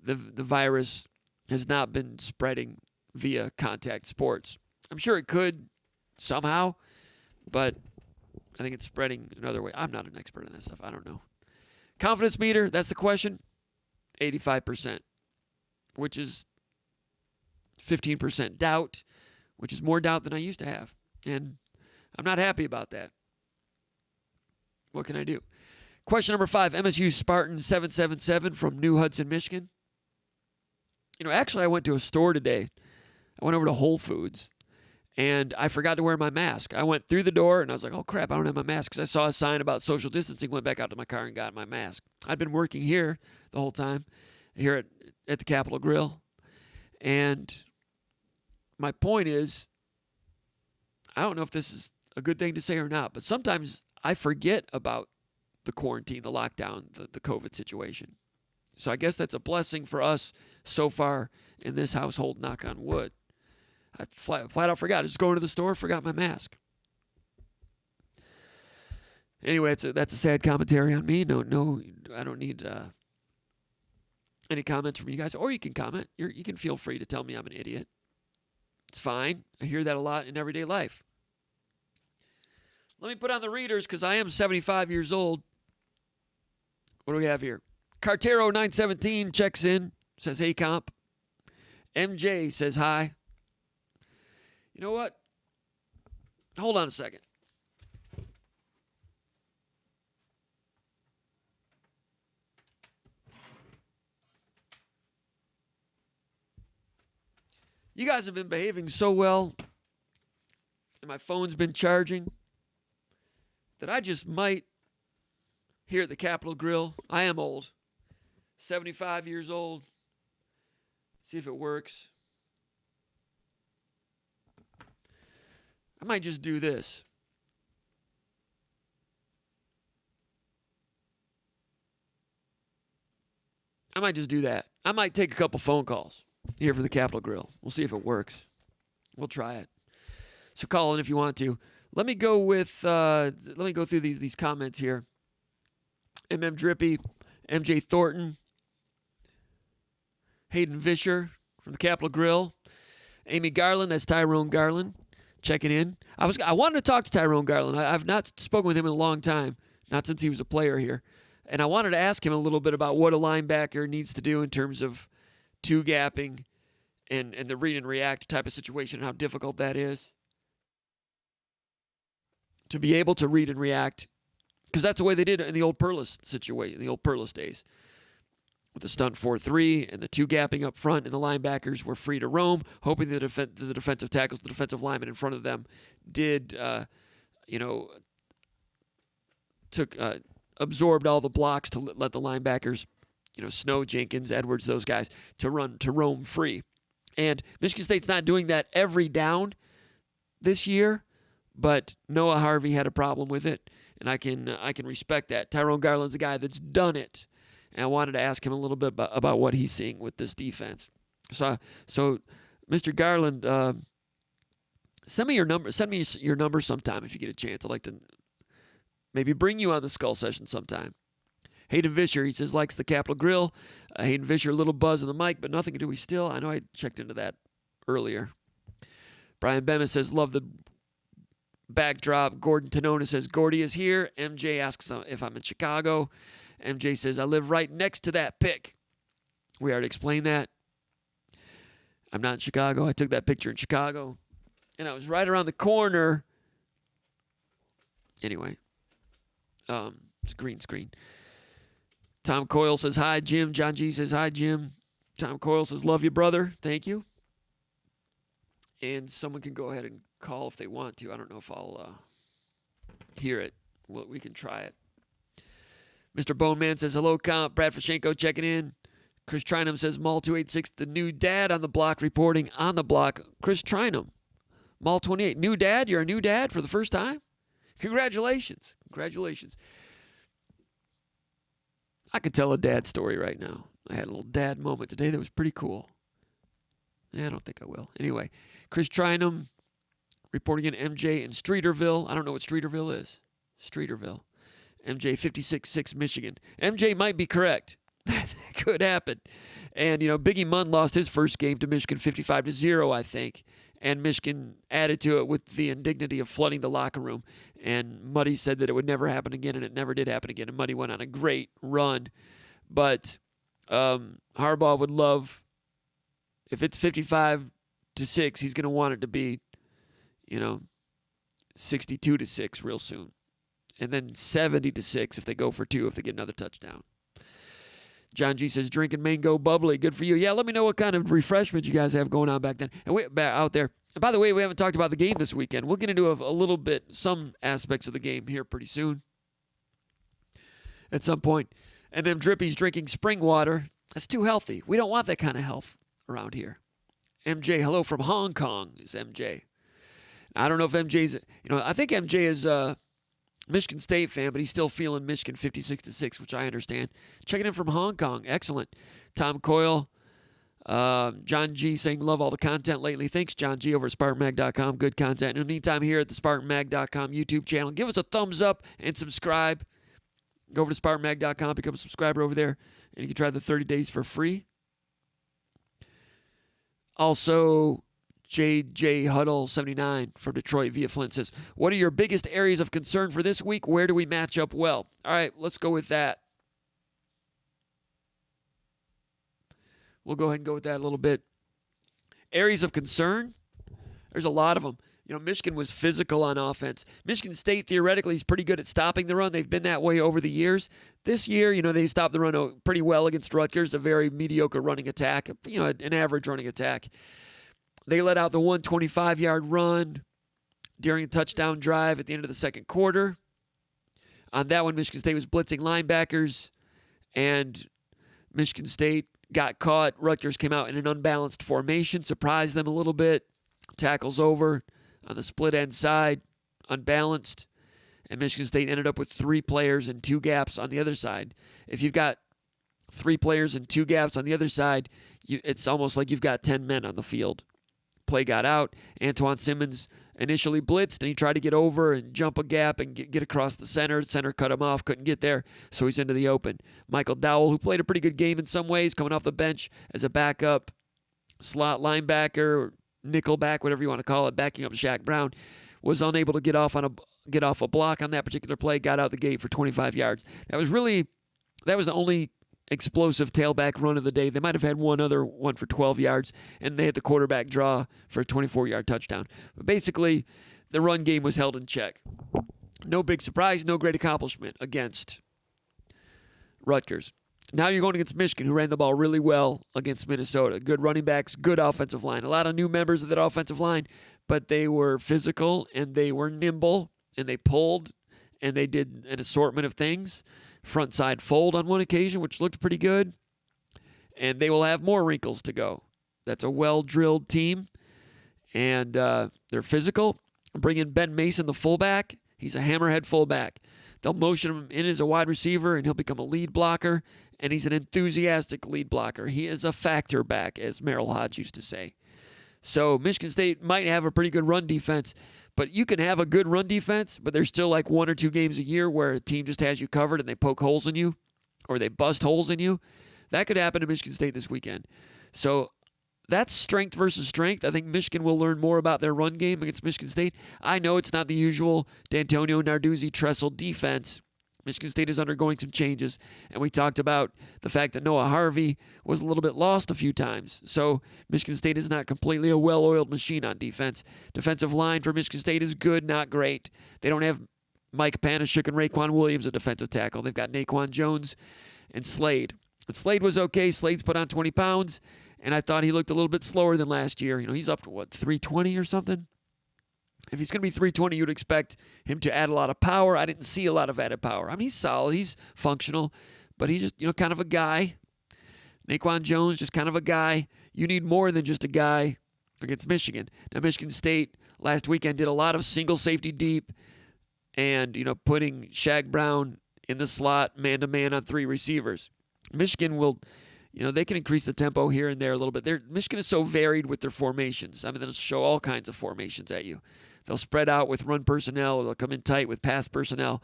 the virus has not been spreading via contact sports. I'm sure it could somehow, but I think it's spreading another way. I'm not an expert on that stuff. I don't know. Confidence meter, that's the question. 85%, which is 15% doubt, which is more doubt than I used to have. And I'm not happy about that. What can I do? Question number 5, MSU Spartan 777 from New Hudson, Michigan. Actually, I went to a store today. I went over to Whole Foods, and I forgot to wear my mask. I went through the door, and I was like, oh, crap, I don't have my mask, because I saw a sign about social distancing, went back out to my car and got my mask. I'd been working here the whole time, here at the Capitol Grill, and my point is, I don't know if this is a good thing to say or not, but sometimes I forget about the quarantine, the lockdown, the COVID situation. So I guess that's a blessing for us so far in this household, knock on wood. I flat out forgot. I just going to the store, forgot my mask. Anyway, that's a sad commentary on me. No, I don't need any comments from you guys. Or you can comment. You can feel free to tell me I'm an idiot. It's fine. I hear that a lot in everyday life. Let me put on the readers because I am 75 years old. What do we have here? Cartero 917 checks in, says, hey, comp. MJ says hi. You know what? Hold on a second. You guys have been behaving so well, and my phone's been charging, that I just might, here at the Capitol Grill, I am old, 75 years old, see if it works. I might just do this. I might just do that. I might take a couple phone calls here for the Capitol Grill. We'll see if it works. We'll try it. So call in if you want to. Let me go through these comments here. Drippy, MJ Thornton, Hayden Vischer from the Capitol Grill, Amy Garland, that's Tyrone Garland, checking in. I wanted to talk to Tyrone Garland. I've not spoken with him in a long time, not since he was a player here. And I wanted to ask him a little bit about what a linebacker needs to do in terms of two-gapping and the read and react type of situation, and how difficult that is. To be able to read and react, because that's the way they did it in the old Perlis situation, the old Perlis days. With the stunt 4-3 and the two-gapping up front, and the linebackers were free to roam, hoping the defensive tackles, the defensive linemen in front of them did, absorbed all the blocks to let the linebackers, Snow, Jenkins, Edwards, those guys, to roam free. And Michigan State's not doing that every down this year, but Noah Harvey had a problem with it, and I can respect that. Tyrone Garland's a guy that's done it, and I wanted to ask him a little bit about what he's seeing with this defense. So Mr. Garland, send me your number. Send me your number sometime if you get a chance. I'd like to maybe bring you on the Skull Session sometime. Hayden Vischer, he says, likes the Capitol Grill. Hayden Vischer, a little buzz on the mic, but nothing to do. Still, I know I checked into that earlier. Brian Bemis says, love the backdrop. Gordon Tonona says, Gordy is here. MJ asks if I'm in Chicago. MJ says, I live right next to that pick. We already explained that. I'm not in Chicago. I took that picture in Chicago, and I was right around the corner. Anyway, it's a green screen. Tom Coyle says, hi, Jim. John G says, hi, Jim. Tom Coyle says, love you, brother. Thank you. And someone can go ahead and call if they want to. I don't know if I'll hear it. Well, we can try it. Mr. Boneman says, hello, comp. Brad Fashenko checking in. Chris Trinum says, Mall 286, the new dad on the block, reporting on the block. Chris Trinum, Mall 28. New dad? You're a new dad for the first time? Congratulations. Congratulations. I could tell a dad story right now. I had a little dad moment today that was pretty cool. I don't think I will. Anyway, Chris Trinum reporting in MJ in Streeterville. I don't know what Streeterville is. Streeterville. MJ 56-6 Michigan. MJ might be correct. That could happen. And, Biggie Munn lost his first game to Michigan 55-0, I think. And Michigan added to it with the indignity of flooding the locker room. And Muddy said that it would never happen again, and it never did happen again. And Muddy went on a great run. But Harbaugh would love, if it's 55-6, he's going to want it to be, 62-6 real soon. And then 70-6 if they go for two, if they get another touchdown. John G says, drinking mango bubbly. Good for you. Yeah, let me know what kind of refreshment you guys have going on back then. And out there. And by the way, we haven't talked about the game this weekend. We'll get into a little bit, some aspects of the game here pretty soon. At some point. MM Drippy's drinking spring water. That's too healthy. We don't want that kind of health around here. MJ, hello from Hong Kong, is MJ. I don't know if MJ's, I think MJ is Michigan State fan, but he's still feeling Michigan 56-6, which I understand. Checking in from Hong Kong. Excellent. Tom Coyle. John G saying, love all the content lately. Thanks, John G, over at SpartanMag.com. Good content. In the meantime, here at the SpartanMag.com YouTube channel, give us a thumbs up and subscribe. Go over to SpartanMag.com, become a subscriber over there, and you can try the 30 days for free. Also, JJ Huddle 79 from Detroit via Flint says, what are your biggest areas of concern for this week? Where do we match up well? All right, let's go with that. We'll go ahead and go with that a little bit. Areas of concern? There's a lot of them. Michigan was physical on offense. Michigan State, theoretically, is pretty good at stopping the run. They've been that way over the years. This year, they stopped the run pretty well against Rutgers, a very mediocre running attack, an average running attack. They let out the 125-yard run during a touchdown drive at the end of the second quarter. On that one, Michigan State was blitzing linebackers, and Michigan State got caught. Rutgers came out in an unbalanced formation, surprised them a little bit. Tackles over on the split end side, unbalanced, and Michigan State ended up with 3 players and 2 gaps on the other side. If you've got 3 players and 2 gaps on the other side, it's almost like you've got 10 men on the field. Play got out. Antoine Simmons initially blitzed, and he tried to get over and jump a gap and get across the center. Center cut him off, couldn't get there, so he's into the open. Michael Dowell, who played a pretty good game in some ways, coming off the bench as a backup slot linebacker, nickel back, whatever you want to call it, backing up Shaq Brown, was unable to get off a block on that particular play, got out the gate for 25 yards. That was the only explosive tailback run of the day. They might have had one other one for 12 yards, and they had the quarterback draw for a 24-yard touchdown. But basically, the run game was held in check. No big surprise, no great accomplishment against Rutgers. Now you're going against Michigan, who ran the ball really well against Minnesota. Good running backs, good offensive line. A lot of new members of that offensive line, but they were physical, and they were nimble, and they pulled, and they did an assortment of things. Front side fold on one occasion, which looked pretty good. And they will have more wrinkles to go. That's a well-drilled team, and they're physical. Bring in Ben Mason, the fullback. He's a hammerhead fullback. They'll motion him in as a wide receiver, and he'll become a lead blocker, and he's an enthusiastic lead blocker. He is a factor back, as Merrill Hodge used to say. So Michigan State might have a pretty good run defense, but you can have a good run defense, but there's still like 1 or 2 games a year where a team just has you covered and they poke holes in you or they bust holes in you. That could happen to Michigan State this weekend. So that's strength versus strength. I think Michigan will learn more about their run game against Michigan State. I know it's not the usual D'Antonio, Narduzzi, Tressel defense. Michigan State is undergoing some changes, and we talked about the fact that Noah Harvey was a little bit lost a few times. So Michigan State is not completely a well-oiled machine on defense. Defensive line for Michigan State is good, not great. They don't have Mike Panashuk and Raekwon Williams at defensive tackle. They've got Naquan Jones and Slade. And Slade was okay. Slade's put on 20 pounds, and I thought he looked a little bit slower than last year. He's up to, 320 or something? If he's going to be 320, you'd expect him to add a lot of power. I didn't see a lot of added power. He's solid. He's functional. But he's just, kind of a guy. Naquan Jones, just kind of a guy. You need more than just a guy against Michigan. Now, Michigan State last weekend did a lot of single safety deep and, putting Shaq Brown in the slot man-to-man on 3 receivers. Michigan will, they can increase the tempo here and there a little bit. Michigan is so varied with their formations. They'll show all kinds of formations at you. They'll spread out with run personnel, or they'll come in tight with pass personnel.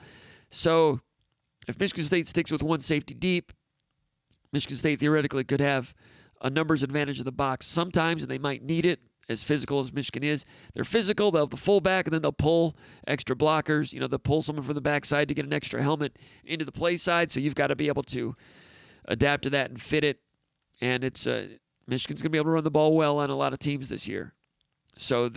So if Michigan State sticks with 1 safety deep, Michigan State theoretically could have a numbers advantage in the box sometimes, and they might need it, as physical as Michigan is. They're physical. They'll have the fullback, and then they'll pull extra blockers. They'll pull someone from the backside to get an extra helmet into the play side, so you've got to be able to adapt to that and fit it. And it's Michigan's going to be able to run the ball well on a lot of teams this year. So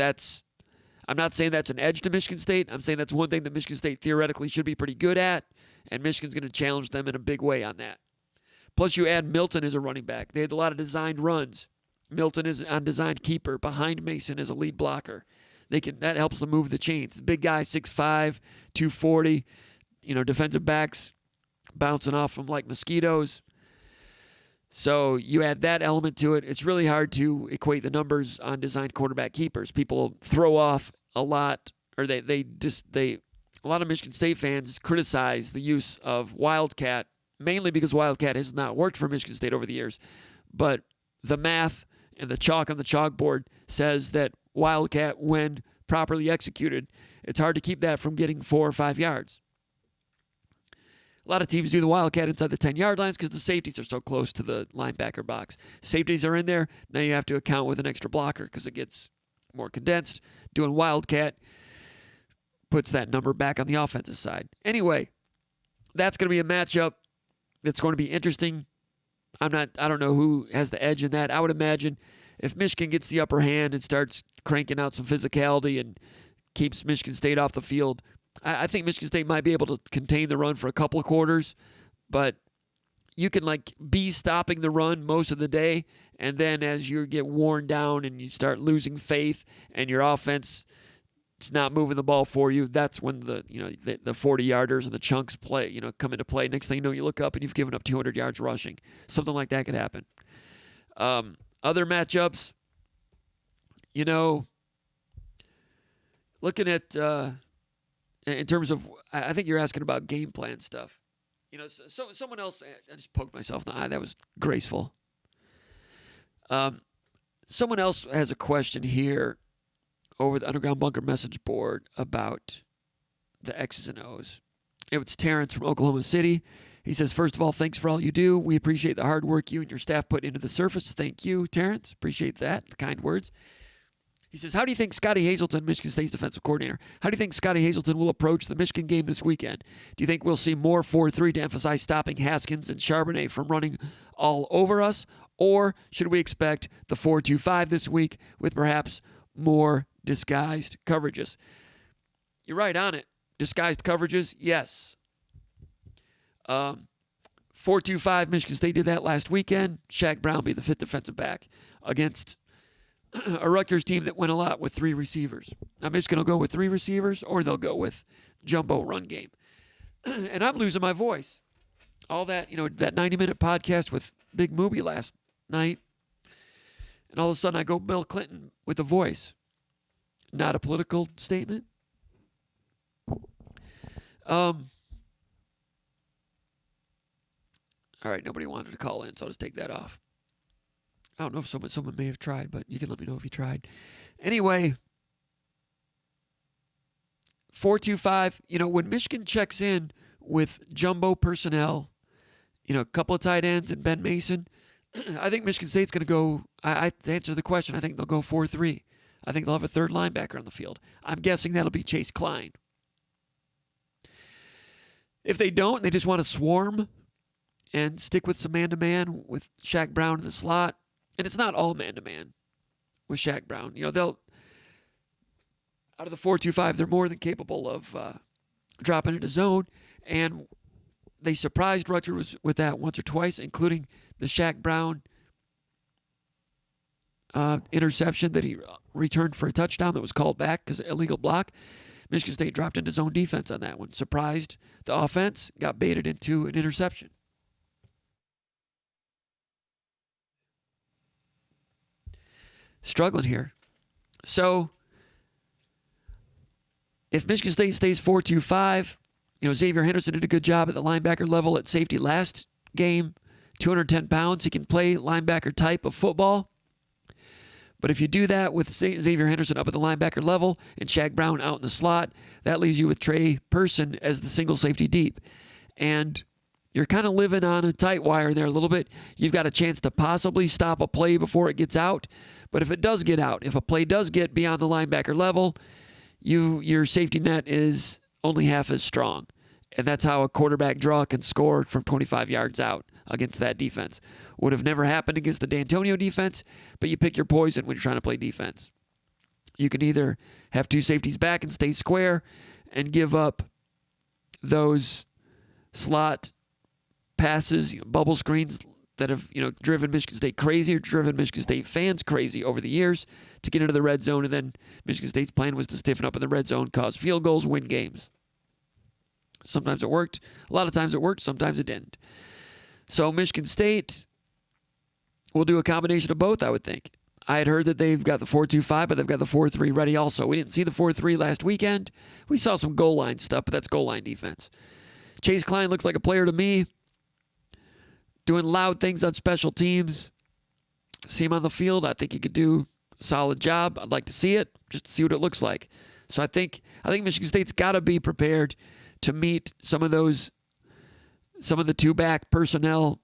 I'm not saying that's an edge to Michigan State. I'm saying that's one thing that Michigan State theoretically should be pretty good at, and Michigan's going to challenge them in a big way on that. Plus, you add Milton as a running back. They had a lot of designed runs. Milton is on designed keeper behind Mason as a lead blocker. That helps them move the chains. Big guy, 6'5", 240. Defensive backs bouncing off them like mosquitoes. So you add that element to it. It's really hard to equate the numbers on designed quarterback keepers. People throw off a lot, or a lot of Michigan State fans criticize the use of Wildcat, mainly because Wildcat has not worked for Michigan State over the years. But the math and the chalk on the chalkboard says that Wildcat, when properly executed, it's hard to keep that from getting 4 or 5 yards. A lot of teams do the Wildcat inside the 10-yard lines because the safeties are so close to the linebacker box. Safeties are in there. Now you have to account with an extra blocker because it gets more condensed. Doing Wildcat puts that number back on the offensive side. Anyway, that's going to be a matchup that's going to be interesting. I don't know who has the edge in that. I would imagine if Michigan gets the upper hand and starts cranking out some physicality and keeps Michigan State off the field, I think Michigan State might be able to contain the run for a couple of quarters, but you can be stopping the run most of the day, and then as you get worn down and you start losing faith and your offense is not moving the ball for you, that's when the 40-yarders and the chunks come into play. Next thing you know, you look up and you've given up 200 yards rushing. Something like that could happen. Other matchups, looking at in terms of, I think you're asking about game plan stuff. So someone else, I just poked myself in the eye. That was graceful. Someone else has a question here over the Underground Bunker message board about the X's and O's. It's Terrence from Oklahoma City. He says, first of all, thanks for all you do. We appreciate the hard work you and your staff put into the surface. Thank you, Terrence. Appreciate that. The kind words. He says, how do you think Scotty Hazelton, Michigan State's defensive coordinator, how do you think Scotty Hazelton will approach the Michigan game this weekend? Do you think we'll see more 4-3 to emphasize stopping Haskins and Charbonnet from running all over us? Or should we expect the 4-2-5 this week with perhaps more disguised coverages? You're right on it. Disguised coverages, yes. 4-2-5, Michigan State did that last weekend. Shaq Brown be the fifth defensive back against a Rutgers team that went a lot with three receivers. Now, Michigan will go with three receivers, or they'll go with jumbo run game. And I'm losing my voice. All that, that 90-minute podcast with Big Movie last night, and all of a sudden I go Bill Clinton with a voice. Not a political statement. All right, nobody wanted to call in, so I'll just take that off. I don't know if someone may have tried, but you can let me know if you tried. Anyway, 4-2-5, when Michigan checks in with jumbo personnel, a couple of tight ends and Ben Mason, I think Michigan State's going to go, to answer the question, I think they'll go 4-3. I think they'll have a third linebacker on the field. I'm guessing that'll be Chase Klein. If they don't, they just want to swarm and stick with some man-to-man with Shaq Brown in the slot. And it's not all man-to-man with Shaq Brown. They'll, out of the 4-2-5, they're more than capable of dropping into zone. And they surprised Rutgers with that once or twice, including the Shaq Brown interception that he returned for a touchdown that was called back because of illegal block. Michigan State dropped into zone defense on that one. Surprised the offense, got baited into an interception. Struggling here. So, if Michigan State stays 4-2-5, Xavier Henderson did a good job at the linebacker level at safety last game. 210 pounds. He can play linebacker type of football. But if you do that with Xavier Henderson up at the linebacker level and Shaq Brown out in the slot, that leaves you with Trey Person as the single safety deep. And you're kind of living on a tight wire there a little bit. You've got a chance to possibly stop a play before it gets out. But if it does get out, if a play does get beyond the linebacker level, your safety net is only half as strong. And that's how a quarterback draw can score from 25 yards out against that defense. Would have never happened against the D'Antonio defense, but you pick your poison when you're trying to play defense. You can either have two safeties back and stay square and give up those slot passes, bubble screens that have driven Michigan State crazy or driven Michigan State fans crazy over the years to get into the red zone, and then Michigan State's plan was to stiffen up in the red zone, cause field goals, win games. Sometimes it worked. A lot of times it worked. Sometimes it didn't. So Michigan State will do a combination of both, I would think. I had heard that they've got the 4-2-5, but they've got the 4-3 ready also. We didn't see the 4-3 last weekend. We saw some goal line stuff, but that's goal line defense. Chase Klein looks like a player to me. Doing loud things on special teams. See him on the field. I think he could do a solid job. I'd like to see it, just to see what it looks like. So I think Michigan State's got to be prepared to meet some of the two-back personnel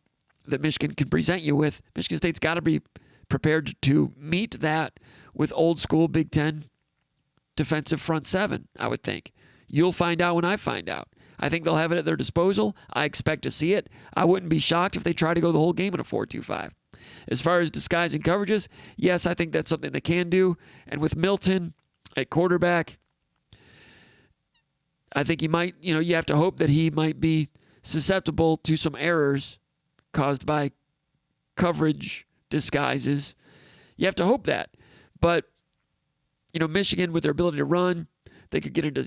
that Michigan can present you with. Michigan State's got to be prepared to meet that with old school Big Ten defensive front seven, I would think. You'll find out when I find out. I think they'll have it at their disposal. I expect to see it. I wouldn't be shocked if they try to go the whole game in a 4-2-5. As far as disguising coverages, yes, I think that's something they can do. And with Milton at quarterback, I think he might, you have to hope that he might be susceptible to some errors caused by coverage disguises. You have to hope that. But, Michigan, with their ability to run, they could get into,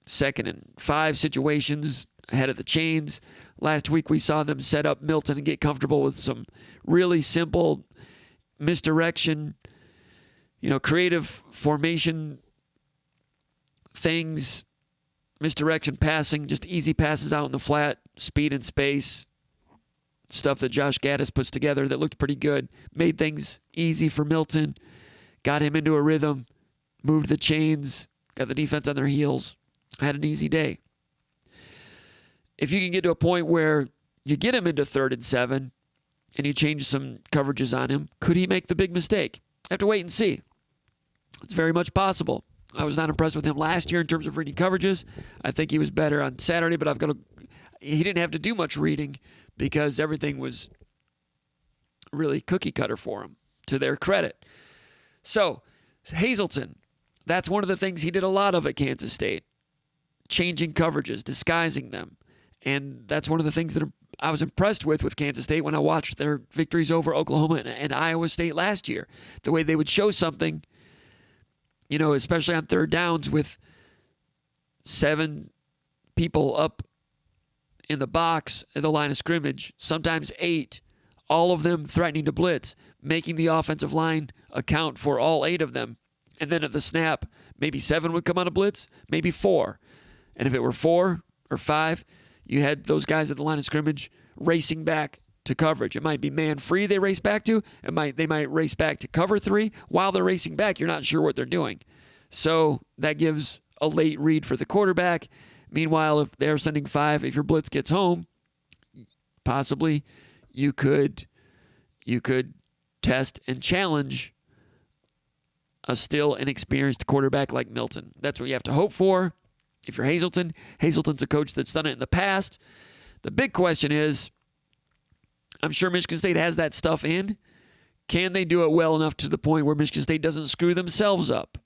2nd and 5 situations ahead of the chains. Last week we saw them set up Milton and get comfortable with some really simple misdirection, creative formation things, misdirection passing, just easy passes out in the flat, speed and space, stuff that Josh Gaddis puts together that looked pretty good, made things easy for Milton, got him into a rhythm, moved the chains, got the defense on their heels, had an easy day. If you can get to a point where you get him into 3rd and 7 and you change some coverages on him, could he make the big mistake? Have to wait and see. It's very much possible. I was not impressed with him last year in terms of reading coverages. I think he was better on Saturday, but he didn't have to do much reading because everything was really cookie cutter for him, to their credit. So, Hazleton, that's one of the things he did a lot of at Kansas State. Changing coverages, disguising them. And that's one of the things that I was impressed with Kansas State when I watched their victories over Oklahoma and Iowa State last year. The way they would show something, especially on 3rd downs with 7 people up in the box at the line of scrimmage, sometimes 8, all of them threatening to blitz, making the offensive line account for all 8 of them. And then at the snap, maybe 7 would come on a blitz, maybe 4. And if it were 4 or 5, you had those guys at the line of scrimmage racing back to coverage. It might be man free they race back to. They might race back to cover 3. While they're racing back, you're not sure what they're doing. So that gives a late read for the quarterback. Meanwhile, if they're sending 5, if your blitz gets home, possibly you could test and challenge a still inexperienced quarterback like Milton. That's what you have to hope for. If you're Hazleton, Hazleton's a coach that's done it in the past. The big question is, I'm sure Michigan State has that stuff in. Can they do it well enough to the point where Michigan State doesn't screw themselves up?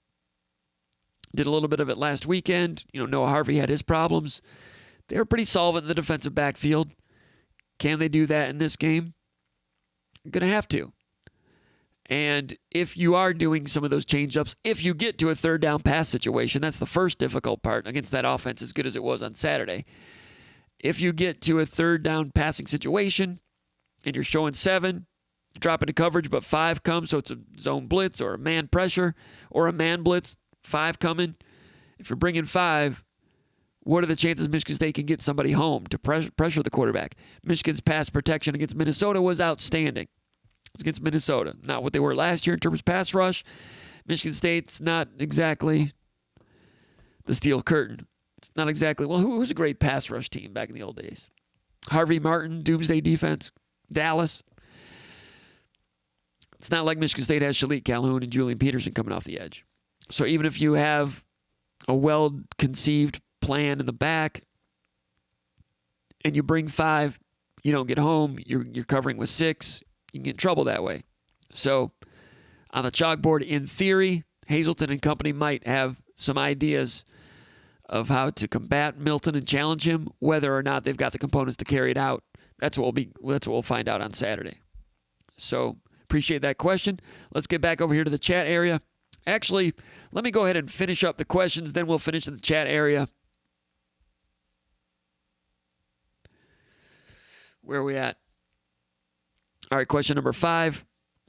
Did a little bit of it last weekend. Noah Harvey had his problems. They were pretty solvent in the defensive backfield. Can they do that in this game? Going to have to. And if you are doing some of those change-ups, if you get to a 3rd down pass situation, that's the first difficult part against that offense as good as it was on Saturday. If you get to a 3rd down passing situation and you're showing 7, drop into coverage, but 5 comes, so it's a zone blitz or a man pressure or a man blitz, 5 coming. If you're bringing 5, what are the chances Michigan State can get somebody home to pressure the quarterback? Michigan's pass protection against Minnesota was outstanding. It's against Minnesota. Not what they were last year in terms of pass rush. Michigan State's not exactly the steel curtain. It's not exactly, who's a great pass rush team back in the old days? Harvey Martin, Doomsday Defense, Dallas. It's not like Michigan State has Shalik Calhoun and Julian Peterson coming off the edge. So even if you have a well-conceived plan in the back and you bring 5, you don't get home, you're covering with 6, you can get in trouble that way. So on the chalkboard, in theory, Hazleton and company might have some ideas of how to combat Milton and challenge him. Whether or not they've got the components to carry it out, that's what we'll find out on Saturday. So appreciate that question. Let's get back over here to the chat area. Actually, let me go ahead and finish up the questions, then we'll finish in the chat area. Where are we at? All right, question number 5.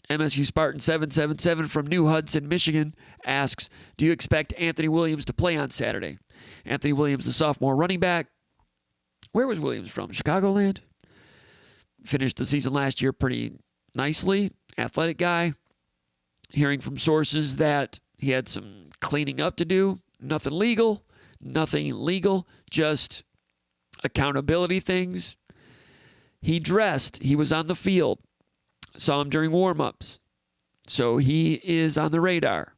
MSU Spartan 777 from New Hudson, Michigan asks, do you expect Anthony Williams to play on Saturday? Anthony Williams, the sophomore running back. Where was Williams from? Chicagoland? Finished the season last year pretty nicely. Athletic guy. Hearing from sources that he had some cleaning up to do. Nothing legal, just accountability things. He dressed. He was on the field. Saw him during warm-ups. So he is on the radar.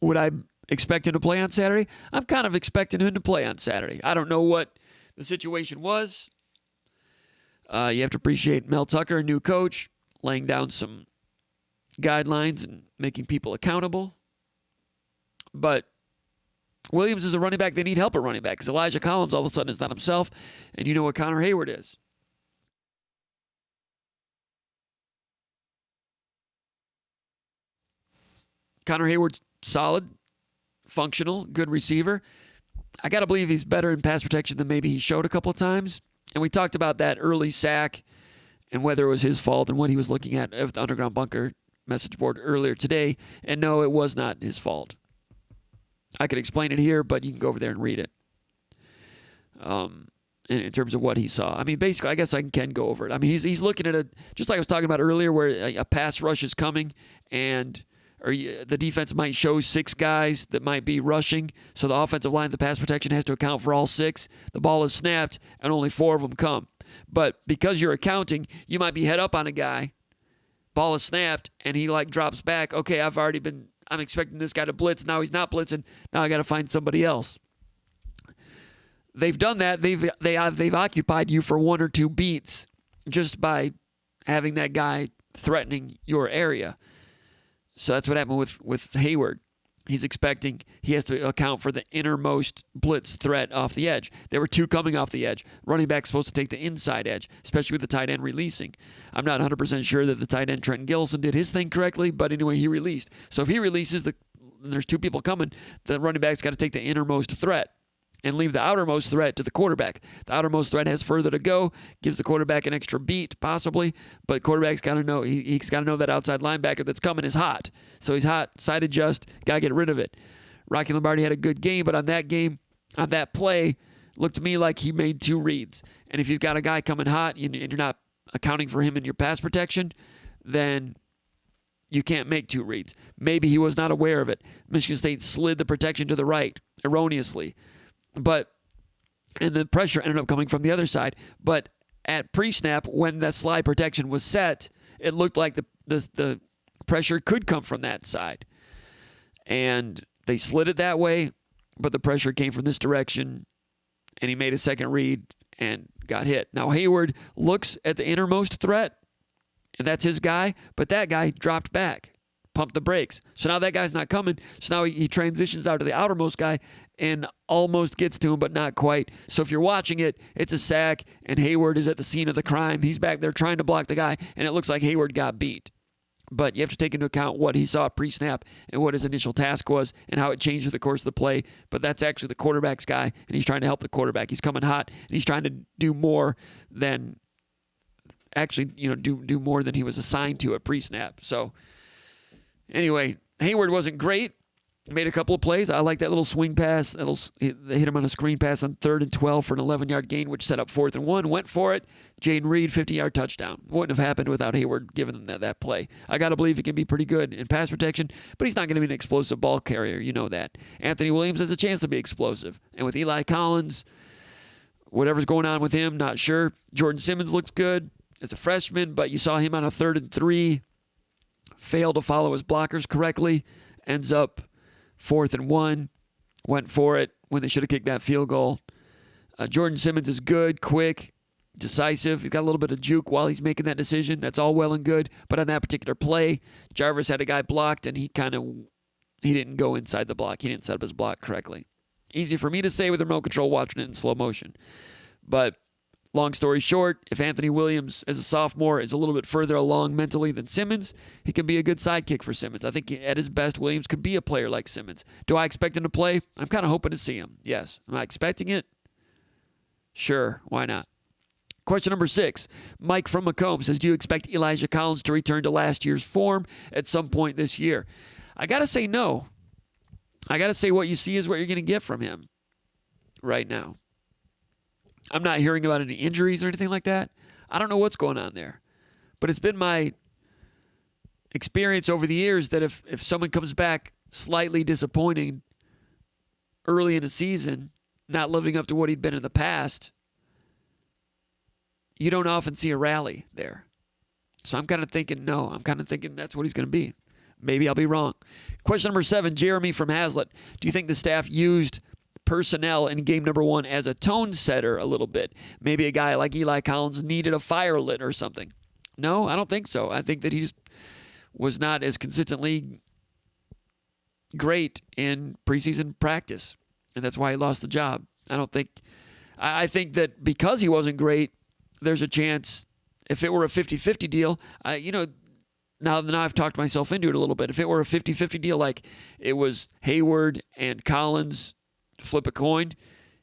Would I expect him to play on Saturday? I'm kind of expecting him to play on Saturday. I don't know what the situation was. You have to appreciate Mel Tucker, a new coach, laying down some guidelines and making people accountable. But Williams is a running back. They need help at running back because Elijah Collins all of a sudden is not himself, and you know what Connor Hayward is. Connor Hayward's solid, functional, good receiver. I got to believe he's better in pass protection than maybe he showed a couple of times. And we talked about that early sack and whether it was his fault and what he was looking at the Underground Bunker message board earlier today. And no, it was not his fault. I could explain it here, but you can go over there and read it. In terms of what he saw. I mean, basically, I guess I can go over it. I mean, he's looking at just like I was talking about earlier, where a pass rush is coming and the defense might show 6 guys that might be rushing, so the offensive line, the pass protection has to account for all 6. The ball is snapped, and only 4 of them come. But because you're accounting, you might be head up on a guy, ball is snapped, and he drops back. Okay, I'm expecting this guy to blitz. Now he's not blitzing. Now I got to find somebody else. They've done that. They've occupied you for 1 or 2 beats just by having that guy threatening your area. So that's what happened with Hayward. He has to account for the innermost blitz threat off the edge. There were 2 coming off the edge. Running back's supposed to take the inside edge, especially with the tight end releasing. I'm not 100% sure that the tight end, Trenton Gillison, did his thing correctly, but anyway, he released. So if he releases, and there's 2 people coming, the running back's got to take the innermost threat and leave the outermost threat to the quarterback. The outermost threat has further to go, gives the quarterback an extra beat, possibly, but quarterback's got to know, he's got to know that outside linebacker that's coming is hot. So he's hot, side adjust, got to get rid of it. Rocky Lombardi had a good game, but on that play, looked to me like he made 2 reads. And if you've got a guy coming hot and you're not accounting for him in your pass protection, then you can't make 2 reads. Maybe he was not aware of it. Michigan State slid the protection to the right erroneously. And the pressure ended up coming from the other side. But at pre-snap, when that slide protection was set, it looked like the pressure could come from that side. And they slid it that way, but the pressure came from this direction, and he made a second read and got hit. Now, Hayward looks at the innermost threat, and that's his guy, but that guy dropped back, pumped the brakes. So now that guy's not coming. So now he transitions out to the outermost guy and almost gets to him, but not quite. So if you're watching it, it's a sack, and Hayward is at the scene of the crime. He's back there trying to block the guy, and it looks like Hayward got beat. But you have to take into account what he saw pre-snap and what his initial task was and how it changed through the course of the play. But that's actually the quarterback's guy, and he's trying to help the quarterback. He's coming hot, and he's trying to do more than do more than he was assigned to at pre-snap. So anyway, Hayward wasn't great. Made a couple of plays. I like that little swing pass. They hit him on a screen pass on 3rd and 12 for an 11-yard gain, which set up 4th and 1. Went for it. Jaden Reed, 50-yard touchdown. Wouldn't have happened without Hayward giving them that play. I got to believe he can be pretty good in pass protection, but he's not going to be an explosive ball carrier. You know that. Anthony Williams has a chance to be explosive. And with Eli Collins, whatever's going on with him, not sure. Jordan Simmons looks good as a freshman, but you saw him on a 3rd and 3. Failed to follow his blockers correctly. Ends up 4th and 1, went for it when they should have kicked that field goal. Jordan Simmons is good, quick, decisive. He's got a little bit of juke while he's making that decision. That's all well and good. But on that particular play, Jarvis had a guy blocked, and he didn't go inside the block. He didn't set up his block correctly. Easy for me to say with remote control watching it in slow motion. But long story short, if Anthony Williams, as a sophomore, is a little bit further along mentally than Simmons, he could be a good sidekick for Simmons. I think at his best, Williams could be a player like Simmons. Do I expect him to play? I'm kind of hoping to see him. Yes. Am I expecting it? Sure. Why not? Question number 6. Mike from Macomb says, do you expect Elijah Collins to return to last year's form at some point this year? I got to say no. I got to say what you see is what you're going to get from him right now. I'm not hearing about any injuries or anything like that. I don't know what's going on there. But it's been my experience over the years that if someone comes back slightly disappointing early in a season, not living up to what he'd been in the past, you don't often see a rally there. So I'm kind of thinking, no. I'm kind of thinking that's what he's going to be. Maybe I'll be wrong. Question number 7, Jeremy from Hazlitt. Do you think the staff used personnel in game number 1 as a tone setter a little bit? Maybe a guy like Eli Collins needed a fire lit or something. No, I don't think so. I think that he just was not as consistently great in preseason practice, and that's why he lost the job. I think that because he wasn't great, there's a chance if it were a 50-50 deal, now I've talked myself into it a little bit. If it were a 50-50 deal, like it was Hayward and Collins, flip a coin,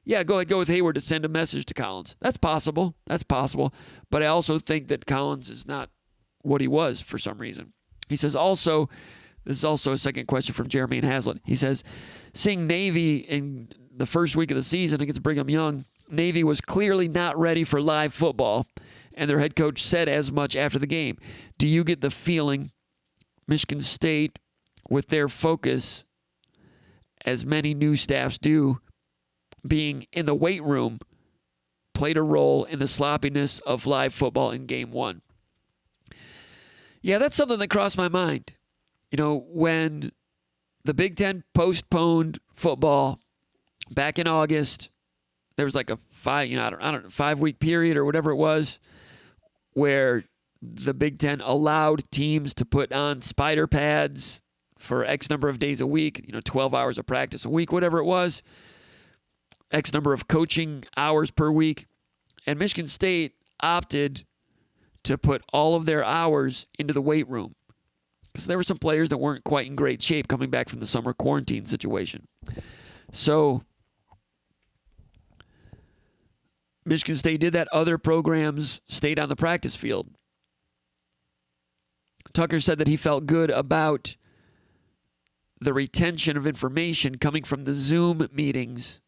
yeah, go with Hayward to send a message to Collins. That's possible. But I also think that Collins is not what he was for some reason. He says also, this is also a second question from Jeremy and Hazlitt. He says, seeing Navy in the first week of the season against Brigham Young, Navy was clearly not ready for live football, and their head coach said as much after the game. Do you get the feeling Michigan State, with their focus, as many new staffs do, being in the weight room, played a role in the sloppiness of live football in game 1? Yeah, that's something that crossed my mind. When the Big Ten postponed football back in August, there was like a 5-week period or whatever it was, where the Big Ten allowed teams to put on spider pads for X number of days a week, 12 hours of practice a week, whatever it was, X number of coaching hours per week. And Michigan State opted to put all of their hours into the weight room, because there were some players that weren't quite in great shape coming back from the summer quarantine situation. So Michigan State did that. Other programs stayed on the practice field. Tucker said that he felt good about the retention of information coming from the Zoom meetings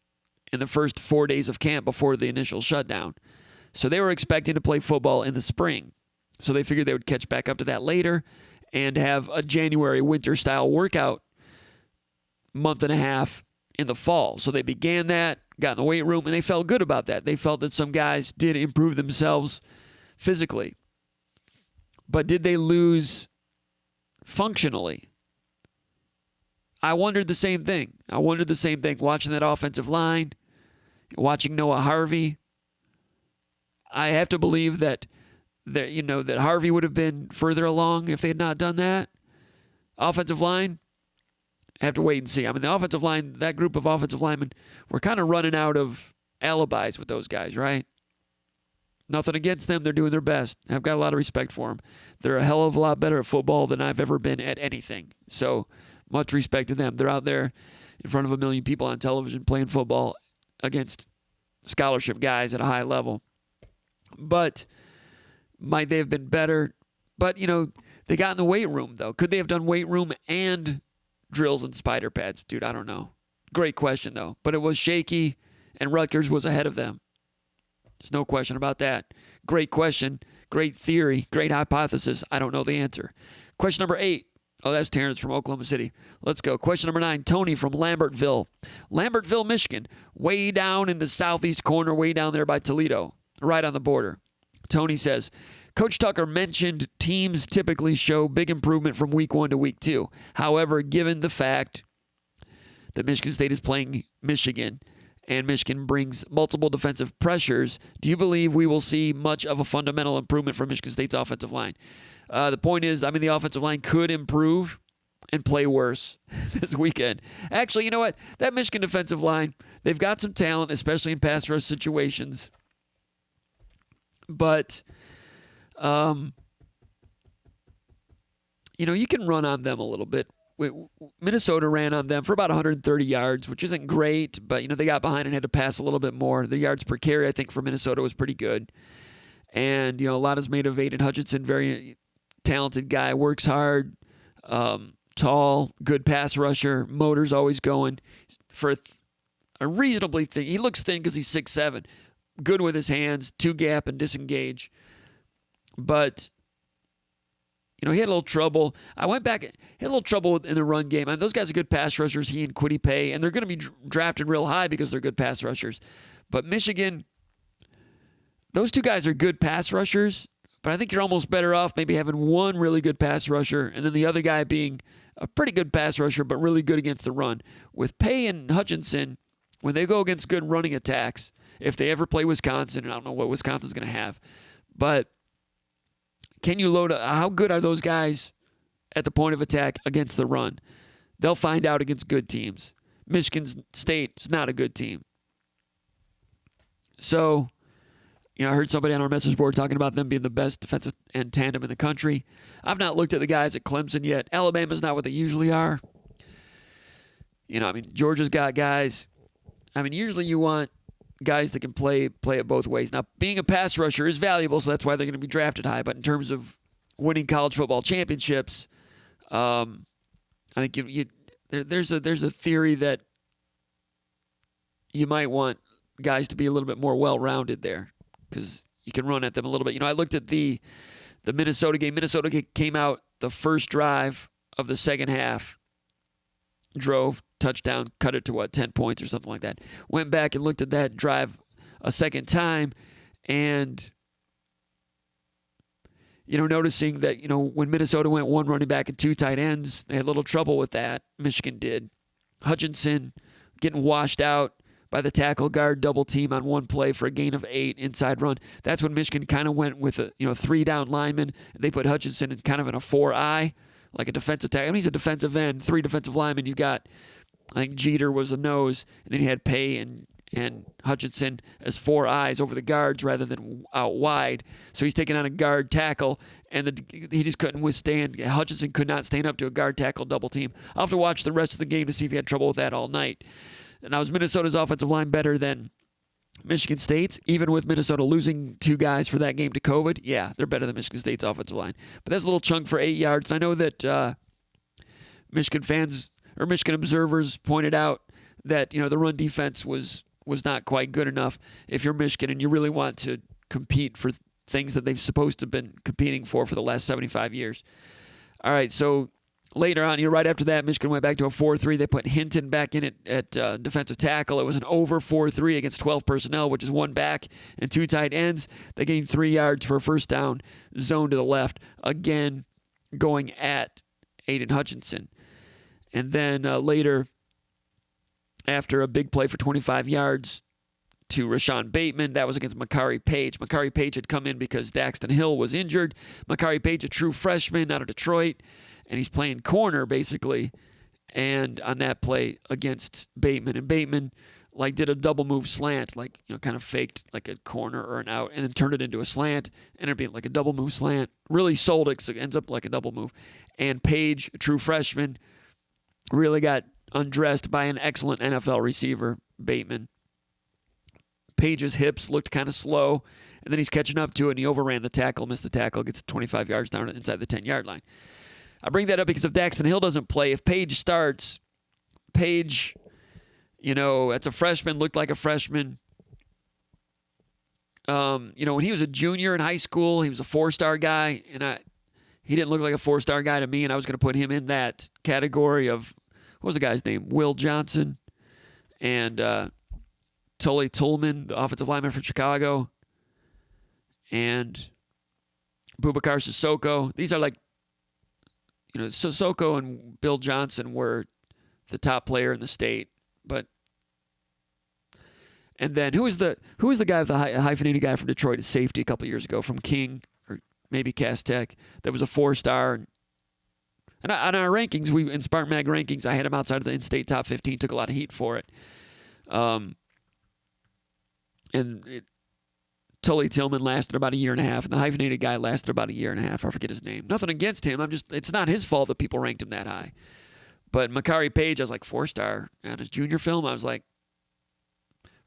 in the first 4 days of camp before the initial shutdown. So they were expecting to play football in the spring. So they figured they would catch back up to that later and have a January winter-style workout month and a half in the fall. So they began that, got in the weight room, and they felt good about that. They felt that some guys did improve themselves physically. But did they lose functionally? I wondered the same thing. Watching that offensive line, watching Noah Harvey. I have to believe that Harvey would have been further along if they had not done that. Offensive line, I have to wait and see. I mean, the offensive line, that group of offensive linemen, we're kind of running out of alibis with those guys, right? Nothing against them. They're doing their best. I've got a lot of respect for them. They're a hell of a lot better at football than I've ever been at anything. So much respect to them. They're out there in front of 1 million people on television playing football against scholarship guys at a high level. But might they have been better? But, they got in the weight room, though. Could they have done weight room and drills and spider pads? Dude, I don't know. Great question, though. But it was shaky, and Rutgers was ahead of them. There's no question about that. Great question. Great theory. Great hypothesis. I don't know the answer. Question number 8. Oh, that's Terrence from Oklahoma City. Let's go. Question number 9. Tony from Lambertville. Lambertville, Michigan. Way down in the southeast corner, way down there by Toledo. Right on the border. Tony says, Coach Tucker mentioned teams typically show big improvement from week 1 to week 2. However, given the fact that Michigan State is playing Michigan and Michigan brings multiple defensive pressures, do you believe we will see much of a fundamental improvement from Michigan State's offensive line? The point is, the offensive line could improve and play worse this weekend. Actually, you know what? That Michigan defensive line, they've got some talent, especially in pass rush situations. But, you can run on them a little bit. Minnesota ran on them for about 130 yards, which isn't great, but, they got behind and had to pass a little bit more. The yards per carry, I think, for Minnesota was pretty good. And, a lot is made of Aiden Hutchinson, very talented guy, works hard, tall, good pass rusher, motor's always going. For a reasonably thin, he looks thin because he's 6'7", good with his hands, two gap and disengage. But, he had a little trouble. I went back, he had a little trouble in the run game. Those guys are good pass rushers, he and Kwity Paye, and they're going to be drafted real high because they're good pass rushers. But Michigan, those two guys are good pass rushers, But I think you're almost better off maybe having one really good pass rusher and then the other guy being a pretty good pass rusher but really good against the run. With Pay and Hutchinson, when they go against good running attacks, if they ever play Wisconsin, and I don't know what Wisconsin's going to have, but can you load how good are those guys at the point of attack against the run? They'll find out against good teams. Michigan State is not a good team. So, I heard somebody on our message board talking about them being the best defensive end tandem in the country. I've not looked at the guys at Clemson yet. Alabama's not what they usually are. Georgia's got guys. Usually you want guys that can play it both ways. Now, being a pass rusher is valuable, so that's why they're going to be drafted high. But in terms of winning college football championships, I think there's a theory that you might want guys to be a little bit more well-rounded there because you can run at them a little bit. I looked at the Minnesota game. Minnesota came out the first drive of the second half, drove, touchdown, cut it to 10 points or something like that. Went back and looked at that drive a second time and, noticing that, when Minnesota went one running back and two tight ends, they had a little trouble with that. Michigan did. Hutchinson getting washed out by the tackle guard double team on one play for a gain of 8 inside run. That's when Michigan kind of went with a 3 down lineman. They put Hutchinson in kind of in a 4-eye, like a defensive tackle. He's a defensive end, 3 defensive linemen. You got, I think Jeter was a nose, and then you had Pay and Hutchinson as 4 eyes over the guards rather than out wide. So he's taking on a guard tackle, and he just couldn't withstand. Hutchinson could not stand up to a guard tackle double team. I'll have to watch the rest of the game to see if he had trouble with that all night. Now, is Minnesota's offensive line better than Michigan State's? Even with Minnesota losing 2 guys for that game to COVID, yeah, they're better than Michigan State's offensive line. But that's a little chunk for 8 yards. And I know that Michigan fans or Michigan observers pointed out that the run defense was not quite good enough if you're Michigan and you really want to compete for things that they've supposed to have been competing for the last 75 years. All right, so later on, right after that, Michigan went back to a 4-3. They put Hinton back in at defensive tackle. It was an over 4-3 against 12 personnel, which is 1 back and 2 tight ends. They gained 3 yards for a first down, zone to the left, again going at Aiden Hutchinson. And then later, after a big play for 25 yards to Rashawn Bateman, that was against Makari Page. Makari Page had come in because Daxton Hill was injured. Makari Page, a true freshman out of Detroit, and he's playing corner basically. And on that play against Bateman, and Bateman did a double move slant, kind of faked like a corner or an out, and then turned it into a slant, ended up being like a double move slant. Really sold it, so it ends up like a double move. And Page, a true freshman, really got undressed by an excellent NFL receiver, Bateman. Page's hips looked kind of slow, and then he's catching up to it, and he overran the tackle, missed the tackle, gets 25 yards down inside the 10-yard line. I bring that up because if Daxton Hill doesn't play, if Page starts, Page, that's a freshman, looked like a freshman. When he was a junior in high school, he was a 4-star guy, and he didn't look like a 4-star guy to me, and I was going to put him in that category of, what was the guy's name? Will Johnson and Tully Tillman, the offensive lineman from Chicago, and Boubacar Sissoko. These are Sissoko and Bill Johnson were the top player in the state, and then who was the guy, the hyphenated guy from Detroit, a safety a couple years ago from King or maybe Cass Tech that was a 4-star. And on our rankings, in SpartanMag rankings, I had him outside of the in-state top 15. Took a lot of heat for it. Tully Tillman lasted about a year and a half, and the hyphenated guy lasted about a year and a half. I forget his name. Nothing against him. It's not his fault that people ranked him that high. But Makari Page, I was like 4-star on his junior film. I was like,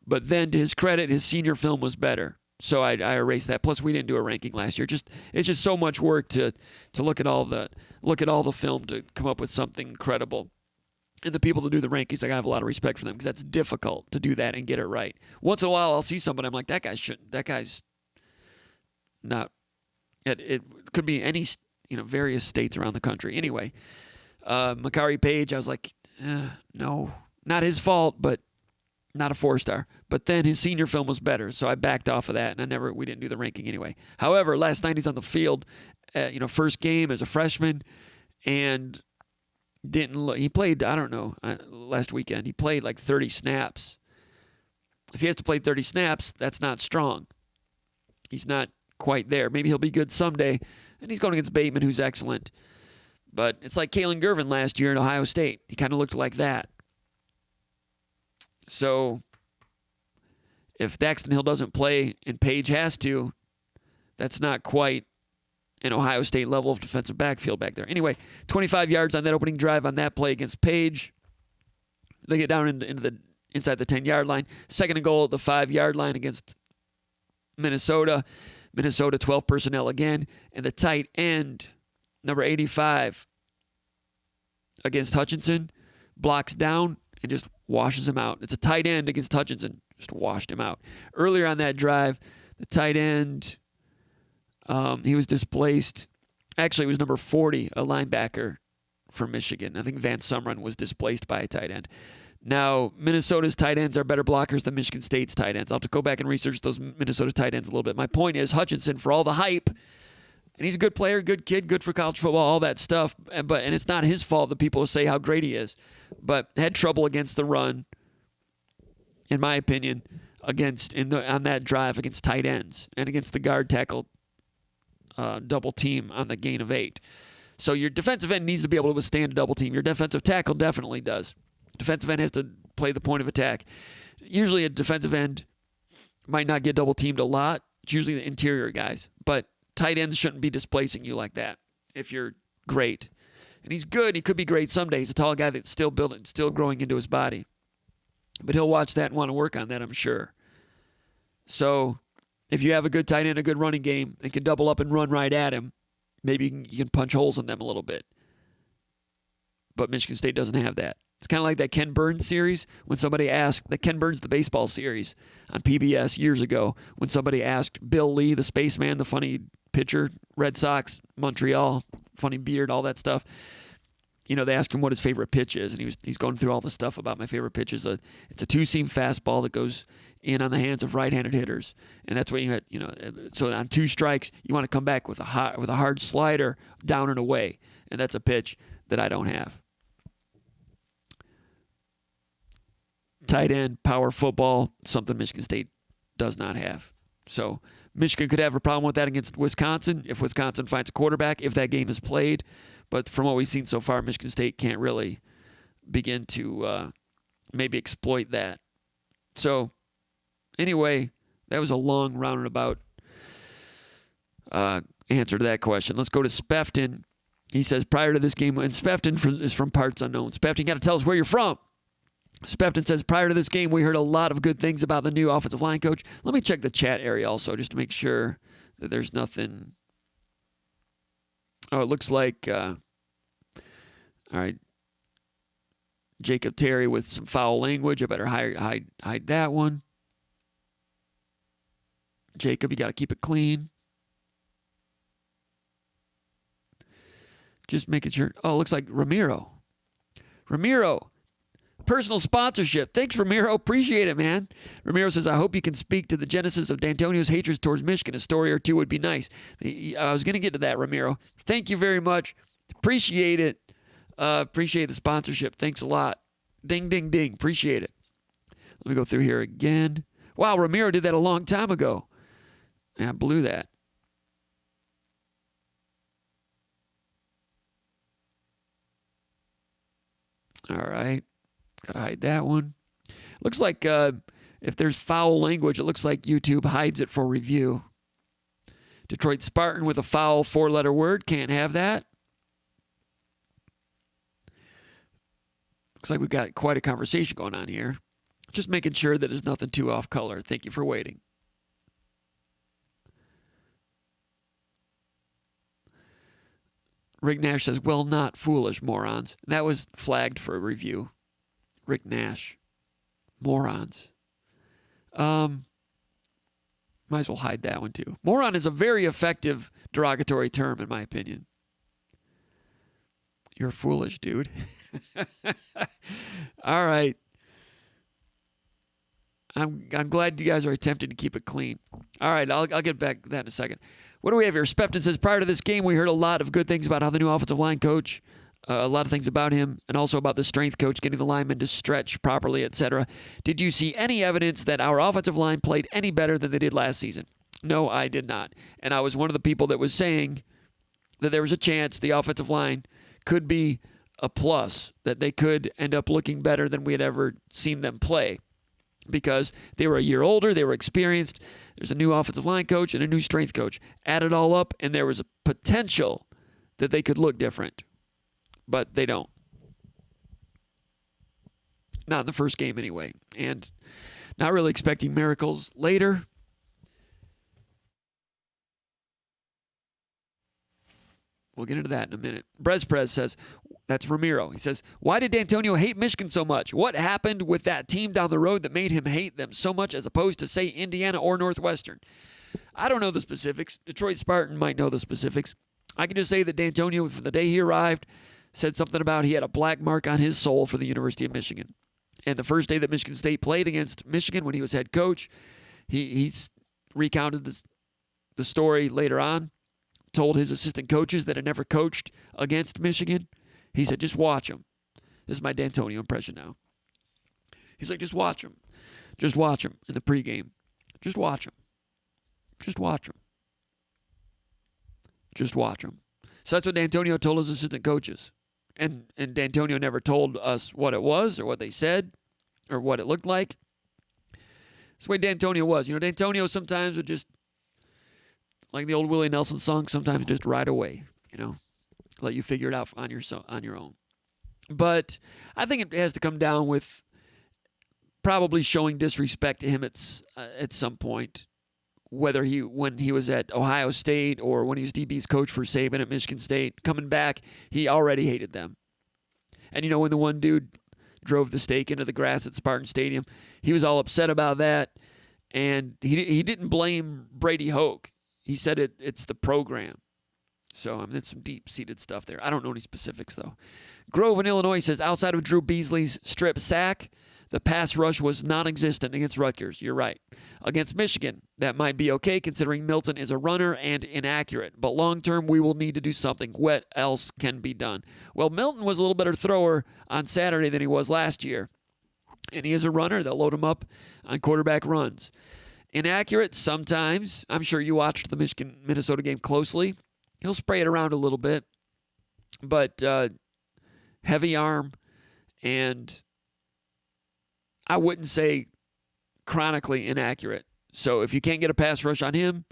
but then to his credit, his senior film was better. So I erased that. Plus, we didn't do a ranking last year. It's just so much work to look at all the film to come up with something credible. And the people that do the rankings, I have a lot of respect for them because that's difficult to do that and get it right. Once in a while, I'll see somebody, I'm like, that guy's not. It could be any various states around the country. Anyway, Makari Page, I was like, no, not his fault, but Not a 4-star. But then his senior film was better, so I backed off of that, and we didn't do the ranking anyway. However, last night he's on the field, first game as a freshman, and he played, I don't know, last weekend. He played like 30 snaps. If he has to play 30 snaps, that's not strong. He's not quite there. Maybe he'll be good someday, and he's going against Bateman, who's excellent. But it's like Kalen Gervin last year at Ohio State. He kind of looked like that. So if Daxton Hill doesn't play and Page has to, that's not quite an Ohio State level of defensive backfield back there. Anyway, 25 yards on that opening drive on that play against Page. They get down inside the 10-yard line. Second and goal at the 5-yard line against Minnesota. Minnesota 12 personnel again. And the tight end, number 85, against Hutchinson, blocks down and just washes him out. It's a tight end against Hutchinson. Just washed him out. Earlier on that drive, the tight end, he was displaced. Actually, it was number 40, a linebacker from Michigan. I think Van Sumeren was displaced by a tight end. Now, Minnesota's tight ends are better blockers than Michigan State's tight ends. I'll have to go back and research those Minnesota tight ends a little bit. My point is, Hutchinson, for all the hype, and he's a good player, good kid, good for college football, all that stuff. And it's not his fault that people say how great he is. But had trouble against the run, in my opinion, on that drive against tight ends and against the guard tackle double team on the gain of 8. So your defensive end needs to be able to withstand a double team. Your defensive tackle definitely does. Defensive end has to play the point of attack. Usually a defensive end might not get double teamed a lot. It's usually the interior guys. But tight ends shouldn't be displacing you like that if you're great. And he's good. He could be great someday. He's a tall guy that's still building, still growing into his body. But he'll watch that and want to work on that, I'm sure. So if you have a good tight end, a good running game, and can double up and run right at him, maybe you can punch holes in them a little bit. But Michigan State doesn't have that. It's kind of like that Ken Burns series when somebody asked, the Ken Burns the baseball series on PBS years ago, when somebody asked Bill Lee, the spaceman, the funny pitcher, Red Sox, Montreal, funny beard, all that stuff. You know, they asked him what his favorite pitch is, and he's going through all the stuff about my favorite pitch is it's a 2-seam fastball that goes in on the hands of right-handed hitters, and that's what you had. You know, so on 2 strikes, you want to come back with a hard slider down and away, and that's a pitch that I don't have. Tight end, power football, something Michigan State does not have. So Michigan could have a problem with that against Wisconsin if Wisconsin finds a quarterback, if that game is played. But from what we've seen so far, Michigan State can't really begin to maybe exploit that. So anyway, that was a long roundabout answer to that question. Let's go to Spefton. He says, prior to this game, and Spefton is from Parts Unknown. Spefton, you got to tell us where you're from. Spefton says, prior to this game, we heard a lot of good things about the new offensive line coach. Let me check the chat area also just to make sure that there's nothing. Oh, it looks like, all right, Jacob Terry with some foul language. I better hide that one. Jacob, you got to keep it clean. Just making sure. Oh, it looks like Ramiro. Personal sponsorship. Thanks, Ramiro. Appreciate it, man. Ramiro says, I hope you can speak to the genesis of D'Antonio's hatred towards Michigan. A story or two would be nice. I was going to get to that, Ramiro. Thank you very much. Appreciate it. Appreciate the sponsorship. Thanks a lot. Ding, ding, ding. Appreciate it. Let me go through here again. Wow, Ramiro did that a long time ago. Yeah, I blew that. All right. Gotta hide that one. Looks like if there's foul language, it looks like YouTube hides it for review. Detroit Spartan with a foul 4-letter word. Can't have that. Looks like we've got quite a conversation going on here. Just making sure that there's nothing too off color. Thank you for waiting. Rick Nash says, well, not foolish, morons. That was flagged for a review. Rick Nash. Morons. Might as well hide that one too. Moron is a very effective derogatory term, in my opinion. You're foolish, dude. All right. I'm glad you guys are attempting to keep it clean. All right, I'll get back to that in a second. What do we have here? Spepton says, prior to this game, we heard a lot of good things about how the new offensive line coach, a lot of things about him, and also about the strength coach getting the linemen to stretch properly, etc. Did you see any evidence that our offensive line played any better than they did last season? No, I did not. And I was one of the people that was saying that there was a chance the offensive line could be a plus, that they could end up looking better than we had ever seen them play, because they were a year older, they were experienced, there's a new offensive line coach and a new strength coach. Add it all up, and there was a potential that they could look different. But they don't. Not in the first game anyway. And not really expecting miracles later. We'll get into that in a minute. Brez says, that's Ramiro. He says, why did D'Antonio hate Michigan so much? What happened with that team down the road that made him hate them so much as opposed to, say, Indiana or Northwestern? I don't know the specifics. Detroit Spartan might know the specifics. I can just say that D'Antonio, from the day he arrived, said something about he had a black mark on his soul for the University of Michigan. And the first day that Michigan State played against Michigan when he was head coach, he recounted the story later on, told his assistant coaches that had never coached against Michigan. He said, just watch him. This is my D'Antonio impression now. He's like, just watch him. Just watch him in the pregame. Just watch him. Just watch him. Just watch him. So that's what D'Antonio told his assistant coaches. And D'Antonio never told us what it was or what they said or what it looked like. That's the way D'Antonio was. You know, D'Antonio sometimes would just, like the old Willie Nelson song, sometimes just ride away, you know, let you figure it out on your own. But I think it has to come down with probably showing disrespect to him at some point, whether when he was at Ohio State or when he was DB's coach for Saban at Michigan State. Coming back, he already hated them. And, you know, when the one dude drove the stake into the grass at Spartan Stadium, he was all upset about that. And he didn't blame Brady Hoke. He said it's the program. So, I mean, it's some deep-seated stuff there. I don't know any specifics, though. Grove in Illinois says, outside of Drew Beasley's strip sack, the pass rush was non-existent against Rutgers. You're right. Against Michigan, that might be okay considering Milton is a runner and inaccurate. But long-term, we will need to do something. What else can be done? Well, Milton was a little better thrower on Saturday than he was last year. And he is a runner. They'll load him up on quarterback runs. Inaccurate sometimes. I'm sure you watched the Michigan-Minnesota game closely. He'll spray it around a little bit. But heavy arm, and I wouldn't say chronically inaccurate. So if you can't get a pass rush on him,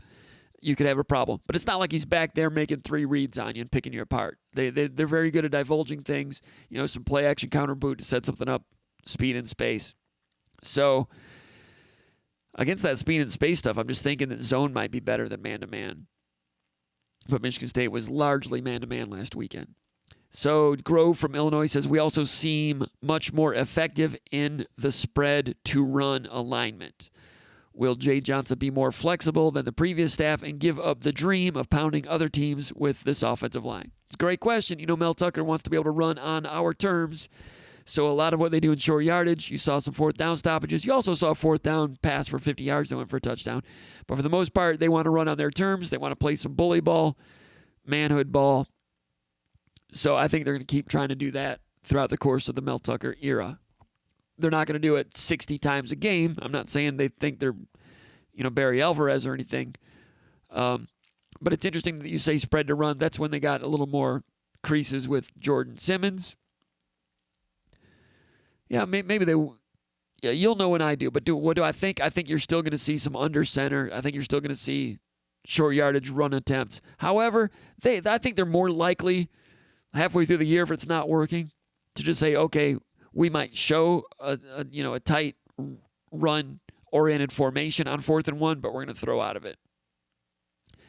you could have a problem. But it's not like he's back there making 3 reads on you and picking you apart. They're very good at divulging things. You know, some play action counter boot to set something up, speed and space. So against that speed and space stuff, I'm just thinking that zone might be better than man-to-man. But Michigan State was largely man-to-man last weekend. So Grove from Illinois says, we also seem much more effective in the spread to run alignment. Will Jay Johnson be more flexible than the previous staff and give up the dream of pounding other teams with this offensive line? It's a great question. You know, Mel Tucker wants to be able to run on our terms. So a lot of what they do in short yardage, you saw some 4th down stoppages. You also saw a 4th down pass for 50 yards that went for a touchdown. But for the most part, they want to run on their terms. They want to play some bully ball, manhood ball. So I think they're going to keep trying to do that throughout the course of the Mel Tucker era. They're not going to do it 60 times a game. I'm not saying they think they're, you know, Barry Alvarez or anything. But it's interesting that you say spread to run. That's when they got a little more creases with Jordan Simmons. Yeah, maybe they. Yeah, you'll know when I do. But what do I think? I think you're still going to see some under center. I think you're still going to see short yardage run attempts. However, I think they're more likely halfway through the year, if it's not working, to just say, okay, we might show a tight run oriented formation on 4th and 1, but we're going to throw out of it.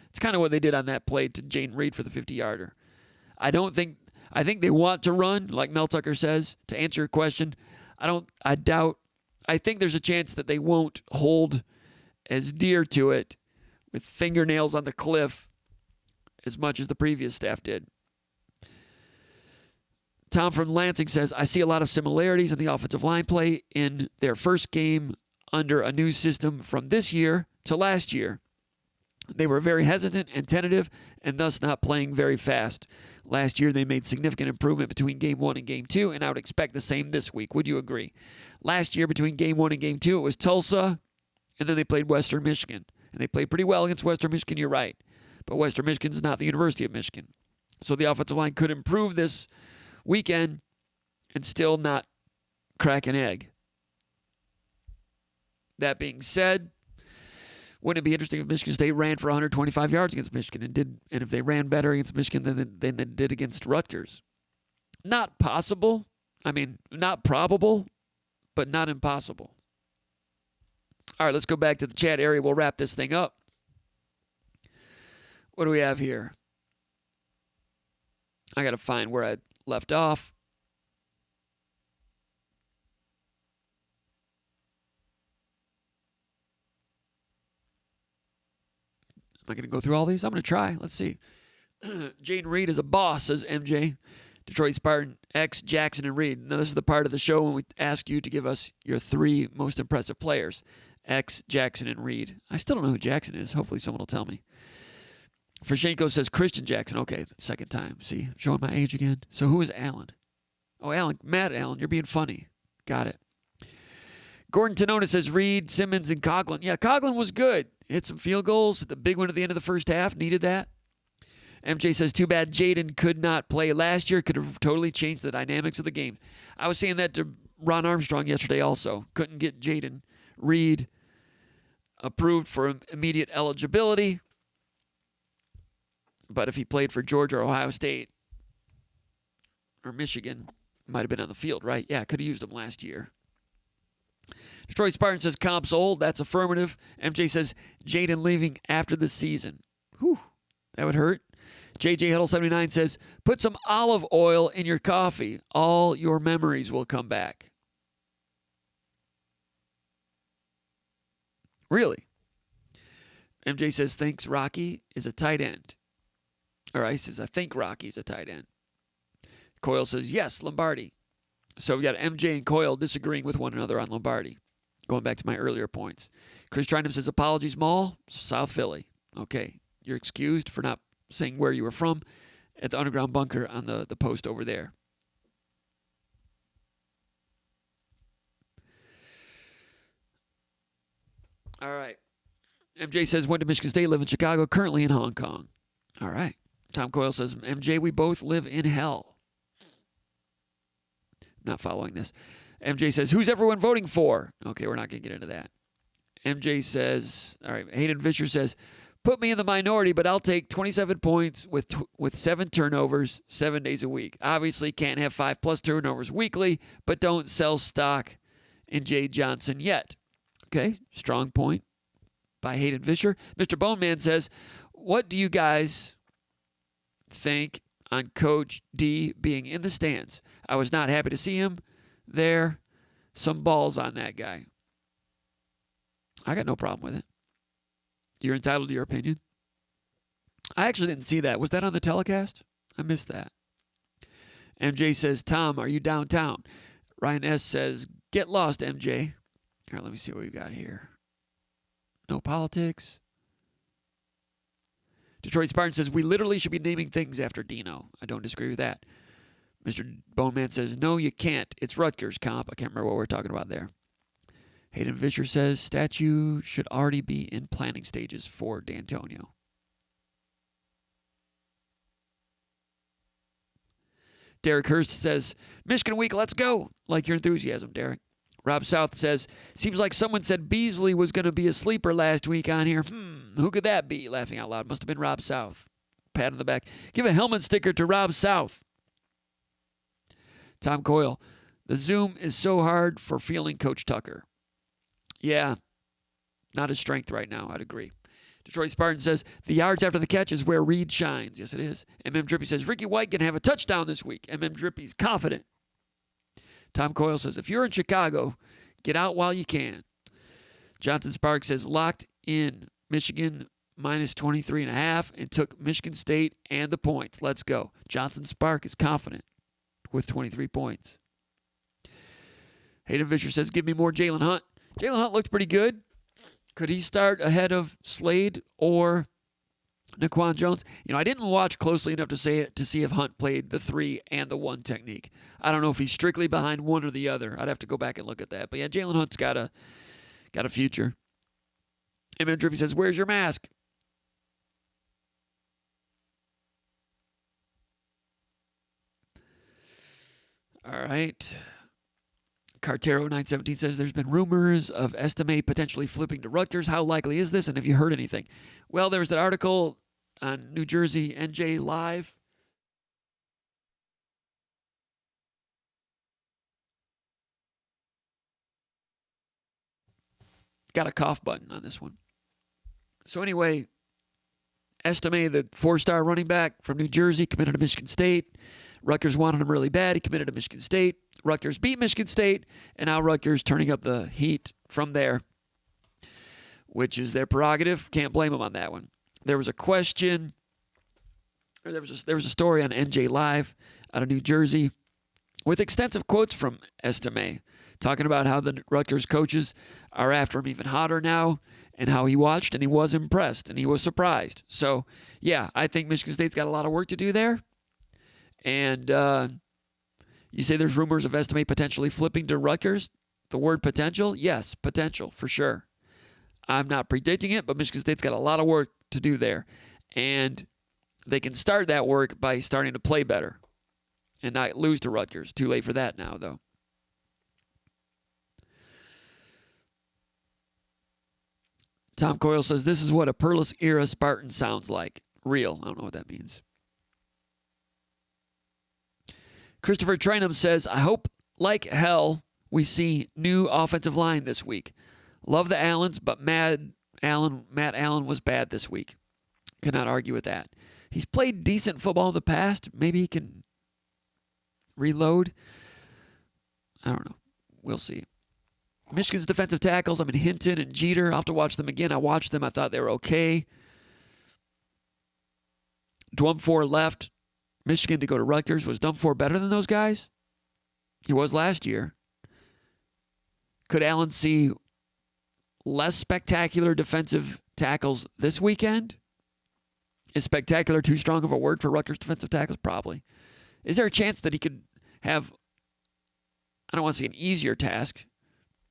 It's kind of what they did on that play to Jane Reed for the 50-yarder. I think they want to run, like Mel Tucker says, to answer your question. I think there's a chance that they won't hold as dear to it with fingernails on the cliff as much as the previous staff did. Tom from Lansing says, I see a lot of similarities in the offensive line play in their first game under a new system from this year to last year. They were very hesitant and tentative and thus not playing very fast. Last year, they made significant improvement between Game 1 and Game 2, and I would expect the same this week. Would you agree? Last year, between Game 1 and Game 2, it was Tulsa, and then they played Western Michigan. And they played pretty well against Western Michigan, you're right. But Western Michigan's not the University of Michigan. So the offensive line could improve this weekend and still not crack an egg. That being said, wouldn't it be interesting if Michigan State ran for 125 yards against Michigan and if they ran better against Michigan than they did against Rutgers? Not possible. I mean, not probable, but not impossible. All right, let's go back to the chat area. We'll wrap this thing up. What do we have here? I got to find where I left off. Am I going to go through all these? I'm going to try. Let's see. Jaden Reed is a boss, says MJ. Detroit Spartan, X, Jackson, and Reed. Now, this is the part of the show when we ask you to give us your 3 most impressive players. X, Jackson, and Reed. I still don't know who Jackson is. Hopefully someone will tell me. Forshenko says Christian Jackson. Okay, second time. See, showing my age again. So who is Allen? Oh, Allen. Matt Allen. You're being funny. Got it. Gordon Tonona says Reed, Simmons, and Coughlin. Yeah, Coughlin was good. Hit some field goals. The big one at the end of the first half. Needed that. MJ says, too bad Jaden could not play last year. Could have totally changed the dynamics of the game. I was saying that to Ron Armstrong yesterday also. Couldn't get Jaden Reed approved for immediate eligibility. But if he played for Georgia or Ohio State or Michigan, might have been on the field, right? Yeah, could have used him last year. Detroit Spartan says Comp's old. That's affirmative. MJ says Jaden leaving after the season. Whew, that would hurt. JJ Huddle 79 says, put some olive oil in your coffee. All your memories will come back. Really? MJ says, thinks Rocky is a tight end. Or he says, I think Rocky's a tight end. Coyle says, yes, Lombardi. So we got MJ and Coyle disagreeing with one another on Lombardi. Going back to my earlier points. Chris Trinum says, apologies, Mall, South Philly. Okay, you're excused for not saying where you were from at the underground bunker on the post over there. All right. MJ says, went to Michigan State, live in Chicago, currently in Hong Kong. All right. Tom Coyle says, MJ, we both live in hell. Not following this. MJ says, who's everyone voting for? Okay, we're not going to get into that. MJ says, all right, Hayden Fisher says, put me in the minority, but I'll take 27 points with 7 turnovers 7 days a week. Obviously can't have 5+ turnovers weekly, but don't sell stock in Jay Johnson yet. Okay, strong point by Hayden Fisher. Mr. Boneman says, what do you guys think on Coach D being in the stands? I was not happy to see him there. Some balls on that guy. I got no problem with it. You're entitled to your opinion. I actually didn't see that. Was that on the telecast? I missed that. MJ says, Tom, are you downtown? Ryan S. says, get lost, MJ. All right, let me see what we've got here. No politics. Detroit Spartan says, we literally should be naming things after Dino. I don't disagree with that. Mr. Boneman says, no, you can't. It's Rutgers, Comp. I can't remember what we're talking about there. Hayden Fisher says, statue should already be in planning stages for D'Antonio. Derek Hurst says, Michigan week, let's go. Like your enthusiasm, Derek. Rob South says, seems like someone said Beasley was going to be a sleeper last week on here. Who could that be? Laughing out loud. Must have been Rob South. Pat on the back. Give a helmet sticker to Rob South. Tom Coyle, the Zoom is so hard for feeling Coach Tucker. Yeah, not his strength right now. I'd agree. Detroit Spartan says, the yards after the catch is where Reed shines. Yes, it is. MM Drippy says, Ricky White can have a touchdown this week. MM Drippy's confident. Tom Coyle says, if you're in Chicago, get out while you can. Johnson Sparks says, locked in Michigan minus 23.5 and took Michigan State and the points. Let's go. Johnson Spark is confident with 23 points. Hayden Fisher says, give me more Jalen Hunt. Jalen Hunt looked pretty good. Could he start ahead of Slade or Naquan Jones? I didn't watch closely enough to see if Hunt played the 3 and the 1 technique. I don't know if he's strictly behind one or the other. I'd have to go back and look at that. But yeah, Jalen Hunt's got a future. Amen Drippy says, "Where's your mask?" All right. Cartero 917 says, "There's been rumors of Estime potentially flipping to Rutgers. How likely is this, and have you heard anything?" Well, there was that article on New Jersey NJ Live. Got a cough button on this one. So anyway, Estime, the 4-star running back from New Jersey, committed to Michigan State. Rutgers wanted him really bad. He committed to Michigan State. Rutgers beat Michigan State, and now Rutgers turning up the heat from there, which is their prerogative. Can't blame them on that one. There was a question, or there was a story on NJ Live out of New Jersey with extensive quotes from Estime, talking about how the Rutgers coaches are after him even hotter now, and how he watched and he was impressed and he was surprised. So, yeah, I think Michigan State's got a lot of work to do there. And you say there's rumors of Estime potentially flipping to Rutgers. The word potential? Yes, potential for sure. I'm not predicting it, but Michigan State's got a lot of work to do there. And they can start that work by starting to play better and not lose to Rutgers. Too late for that now, though. Tom Coyle says, "This is what a Perlis era Spartan sounds like." Real. I don't know what that means. Christopher Trainum says, "I hope like hell we see new offensive line this week. Love the Allens, but Matt Allen was bad this week. Cannot argue with that. He's played decent football in the past. Maybe he can reload. I don't know. We'll see." Michigan's defensive tackles, Hinton and Jeter. I'll have to watch them again. I watched them. I thought they were okay. Dwumfor left Michigan to go to Rutgers. Was Dwumfor better than those guys? He was last year. Could Allen see less spectacular defensive tackles this weekend? Is spectacular too strong of a word for Rutgers defensive tackles? Probably. Is there a chance that he could have, I don't want to say an easier task.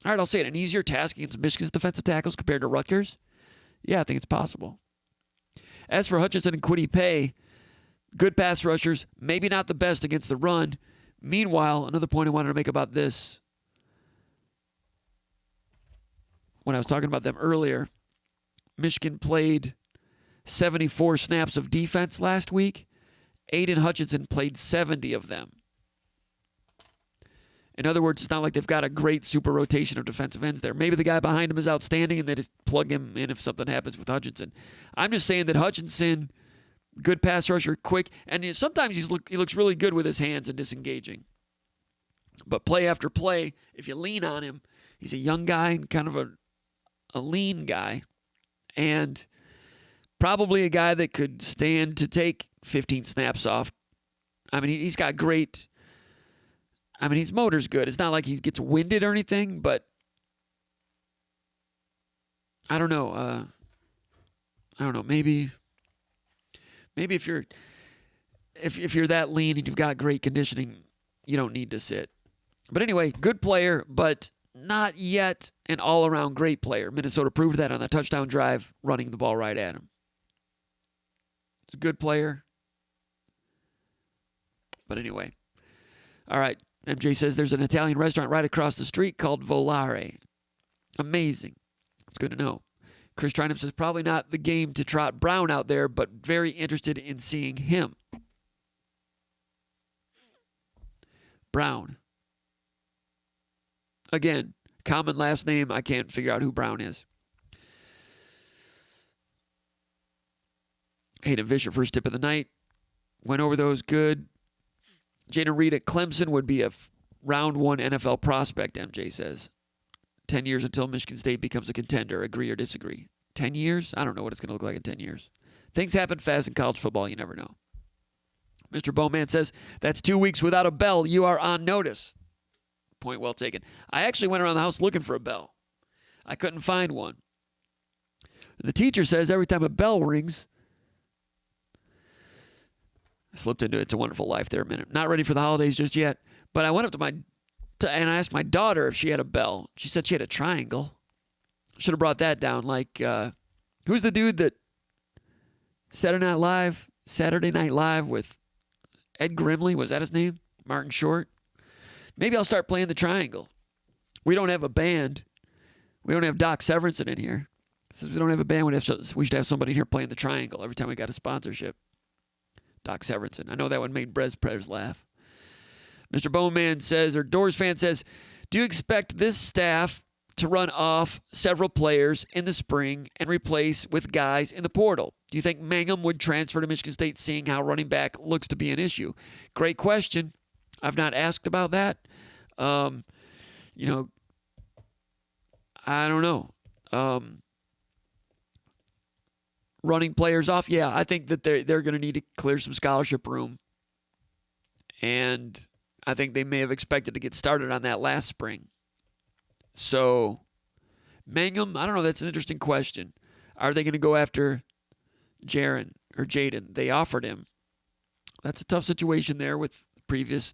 All right, I'll say it, an easier task against Michigan's defensive tackles compared to Rutgers? Yeah, I think it's possible. As for Hutchinson and Kwity Paye, good pass rushers, maybe not the best against the run. Meanwhile, another point I wanted to make about this, when I was talking about them earlier, Michigan played 74 snaps of defense last week. Aiden Hutchinson played 70 of them. In other words, it's not like they've got a great super rotation of defensive ends there. Maybe the guy behind him is outstanding and they just plug him in if something happens with Hutchinson. I'm just saying that Hutchinson, good pass rusher, quick, and sometimes he looks really good with his hands and disengaging. But play after play, if you lean on him, he's a young guy and kind of a lean guy, and probably a guy that could stand to take 15 snaps off. He's got great... his motor's good. It's not like he gets winded or anything, but I don't know. Maybe if you're that lean and you've got great conditioning, you don't need to sit. But anyway, good player, but not yet an all-around great player. Minnesota proved that on the touchdown drive, running the ball right at him. It's a good player. But anyway. All right. MJ says there's an Italian restaurant right across the street called Volare. Amazing. It's good to know. Chris Trinum says probably not the game to trot Brown out there, but very interested in seeing him. Brown. Again, common last name. I can't figure out who Brown is. Hayden Fisher, first tip of the night. Went over those good. Jaden Reed at Clemson would be a round 1 NFL prospect, MJ says. 10 years until Michigan State becomes a contender. Agree or disagree? 10 years? I don't know what it's going to look like in 10 years. Things happen fast in college football. You never know. Mr. Bowman says, that's 2 weeks without a bell. You are on notice. Point well taken. I actually went around the house looking for a bell. I couldn't find one. The teacher says every time a bell rings, I slipped into It's a Wonderful Life there a minute. Not ready for the holidays just yet, but I went up and I asked my daughter if she had a bell. She said she had a triangle. Should have brought that down. Like, who's the dude that Saturday Night Live with Ed Grimley? Was that his name? Martin Short? Maybe I'll start playing the triangle. We don't have a band. We don't have Doc Severinsen in here. Since we don't have a band, we should have somebody in here playing the triangle every time we got a sponsorship. Doc Severinsen. I know that one made Prez laugh. Mr. Bowman says, or Doors fan says, do you expect this staff to run off several players in the spring and replace with guys in the portal? Do you think Mangum would transfer to Michigan State, seeing how running back looks to be an issue? Great question. I've not asked about that. I don't know. Running players off, yeah, I think that they're going to need to clear some scholarship room. And I think they may have expected to get started on that last spring. So, Mangum, I don't know, that's an interesting question. Are they going to go after Jaron or Jaden? They offered him. That's a tough situation there with the previous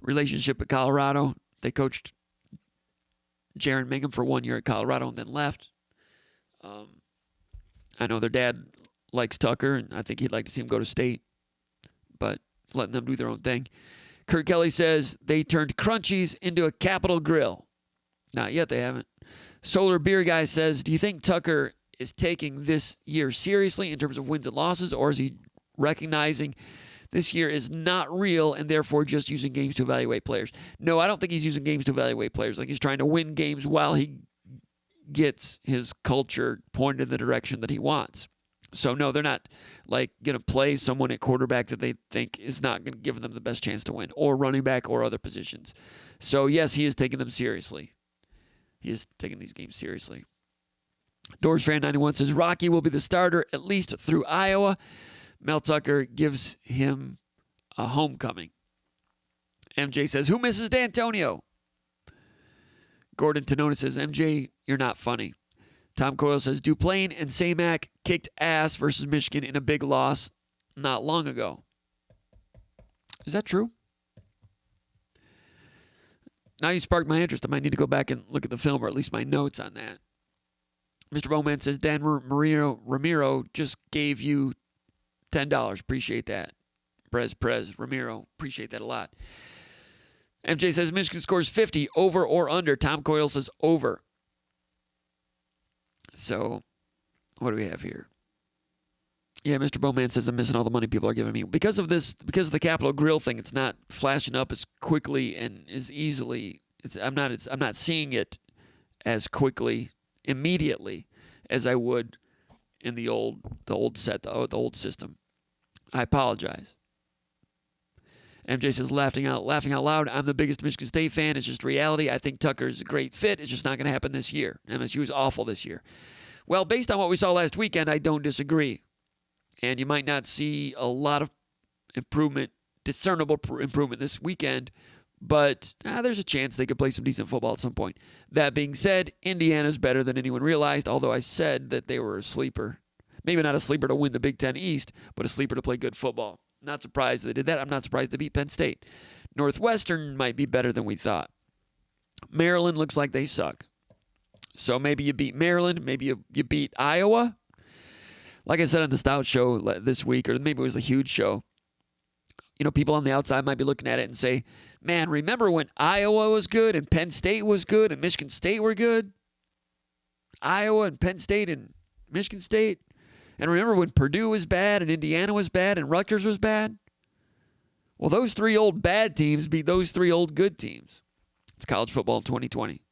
relationship at Colorado. They coached Jaron Mangum for 1 year at Colorado and then left. I know their dad likes Tucker, and I think he'd like to see him go to state, but letting them do their own thing. Kurt Kelly says they turned Crunchies into a Capitol Grill. Not yet, they haven't. Solar Beer Guy says, do you think Tucker is taking this year seriously in terms of wins and losses, or is he recognizing this year is not real and therefore just using games to evaluate players? No, I don't think he's using games to evaluate players. Like, he's trying to win games while he gets his culture pointed in the direction that he wants. So, no, they're not like going to play someone at quarterback that they think is not going to give them the best chance to win, or running back or other positions. So, yes, he is taking them seriously. He is taking these games seriously. Doors Fan 91 says Rocky will be the starter at least through Iowa. Mel Tucker gives him a homecoming. MJ says, who misses D'Antonio? Gordon Tonona says, MJ, you're not funny. Tom Coyle says, Duplain and Samac kicked ass versus Michigan in a big loss not long ago. Is that true? Now you sparked my interest. I might need to go back and look at the film, or at least my notes on that. Mr. Bowman says, Dan Ramiro just gave you $10. Appreciate that. Prez, Ramiro. Appreciate that a lot. MJ says Michigan scores 50, over or under. Tom Coyle says over. So, what do we have here? Yeah, Mr. Bowman says I'm missing all the money people are giving me. Because of the Capitol Grill thing, it's not flashing up as quickly and as easily. I'm not seeing it as quickly, immediately, as I would in the old system. I apologize. MJ says, laughing out loud, I'm the biggest Michigan State fan. It's just reality. I think Tucker's a great fit. It's just not going to happen this year. MSU is awful this year. Well, based on what we saw last weekend, I don't disagree. And you might not see a lot of discernible improvement this weekend, but there's a chance they could play some decent football at some point. That being said, Indiana's better than anyone realized, although I said that they were a sleeper. Maybe not a sleeper to win the Big Ten East, but a sleeper to play good football. Not surprised they did that. I'm not surprised they beat Penn State. Northwestern might be better than we thought. Maryland looks like they suck. So maybe you beat Maryland. Maybe you beat Iowa. Like I said on the Stout show this week, or maybe it was a huge show, people on the outside might be looking at it and say, man, remember when Iowa was good and Penn State was good and Michigan State were good? Iowa and Penn State and Michigan State. And remember when Purdue was bad and Indiana was bad and Rutgers was bad? Well, those three old bad teams beat those three old good teams. It's college football in 2020.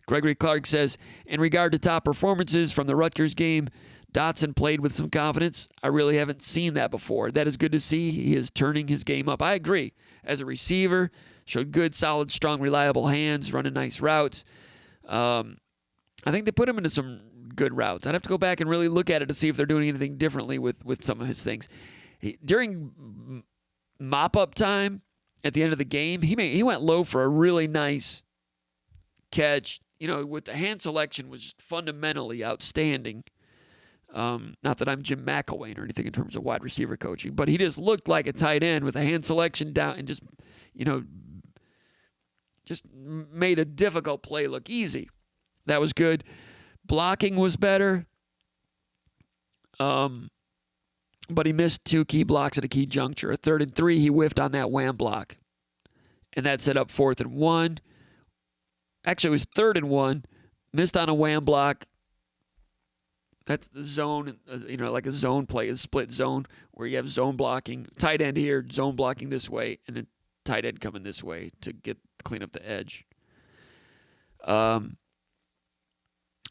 Gregory Clark says, in regard to top performances from the Rutgers game, Dotson played with some confidence. I really haven't seen that before. That is good to see. He is turning his game up. I agree. As a receiver, showed good, solid, strong, reliable hands, running nice routes. I think they put him into some good routes. I'd have to go back and really look at it to see if they're doing anything differently with some of his things. During mop-up time at the end of the game, he went low for a really nice catch. with the hand selection was just fundamentally outstanding. Not that I'm Jim McElwain or anything in terms of wide receiver coaching, but he just looked like a tight end with a hand selection down and just made a difficult play look easy. That was good. Blocking was better. But he missed 2 key blocks at a key juncture. A 3rd and 3, he whiffed on that wham block. And that set up 4th and 1. Actually, it was 3rd and 1. Missed on a wham block. That's the zone, like a zone play, a split zone where you have zone blocking. Tight end here, zone blocking this way, and then tight end coming this way to clean up the edge.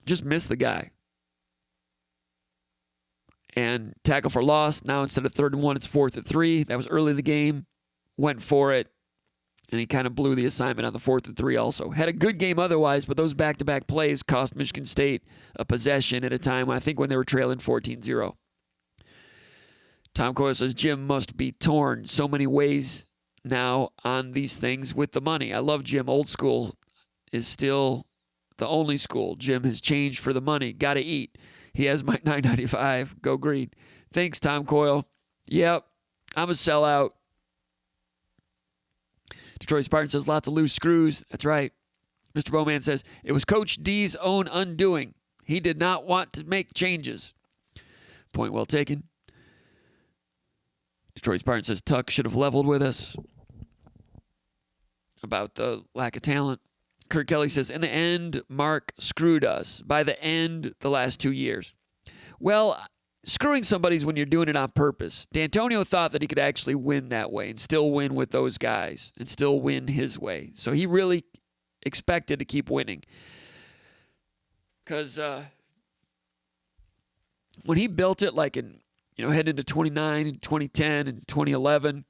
Just missed the guy. And tackle for loss. Now instead of 3rd and 1, it's 4th and 3. That was early in the game. Went for it. And he kind of blew the assignment on the 4th and 3 also. Had a good game otherwise, but those back-to-back plays cost Michigan State a possession at a time when they were trailing 14-0. Tom Coyle says, Jim must be torn so many ways now on these things with the money. I love Jim. Old school is still the only school. Jim has changed for the money. Got to eat. He has my $9.95. Go green. Thanks, Tom Coyle. Yep, I'm a sellout. Detroit Spartan says, lots of loose screws. That's right. Mr. Bowman says, it was Coach D's own undoing. He did not want to make changes. Point well taken. Detroit Spartan says, Tuck should have leveled with us about the lack of talent. Kurt Kelly says, in the end, Mark screwed us. By the end, the last 2 years. Well, screwing somebody's when you're doing it on purpose. D'Antonio thought that he could actually win that way and still win with those guys and still win his way. So he really expected to keep winning. Because when he built it like heading into 29 and 2010 and 2011,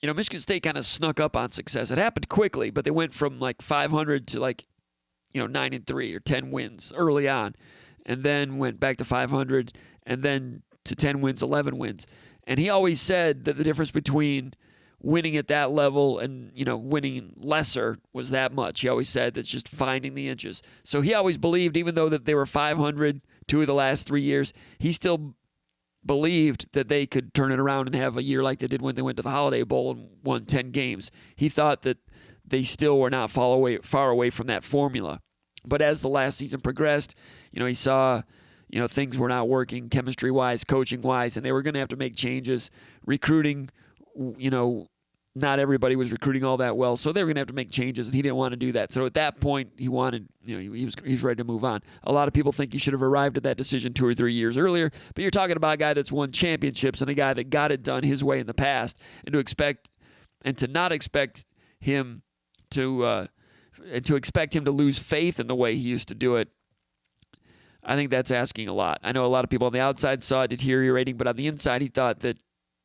Michigan State kind of snuck up on success. It happened quickly, but they went from like 500 to 9 and 3 or 10 wins early on, and then went back to 500, and then to 10 wins, 11 wins. And he always said that the difference between winning at that level and winning lesser was that much. He always said that's just finding the inches. So he always believed, even though that they were 500 2 of the last 3 years, he still believed that they could turn it around and have a year like they did when they went to the Holiday Bowl and won 10 games. He thought that they still were not far away from that formula. But as the last season progressed, he saw, things were not working chemistry-wise, coaching-wise, and they were going to have to make changes. Recruiting, not everybody was recruiting all that well, so they were going to have to make changes, and he didn't want to do that. So at that point, he wanted, he was ready to move on. A lot of people think he should have arrived at that decision 2 or 3 years earlier, but you're talking about a guy that's won championships and a guy that got it done his way in the past, and to not expect him to expect him to lose faith in the way he used to do it. I think that's asking a lot. I know a lot of people on the outside saw it deteriorating, but on the inside, he thought that,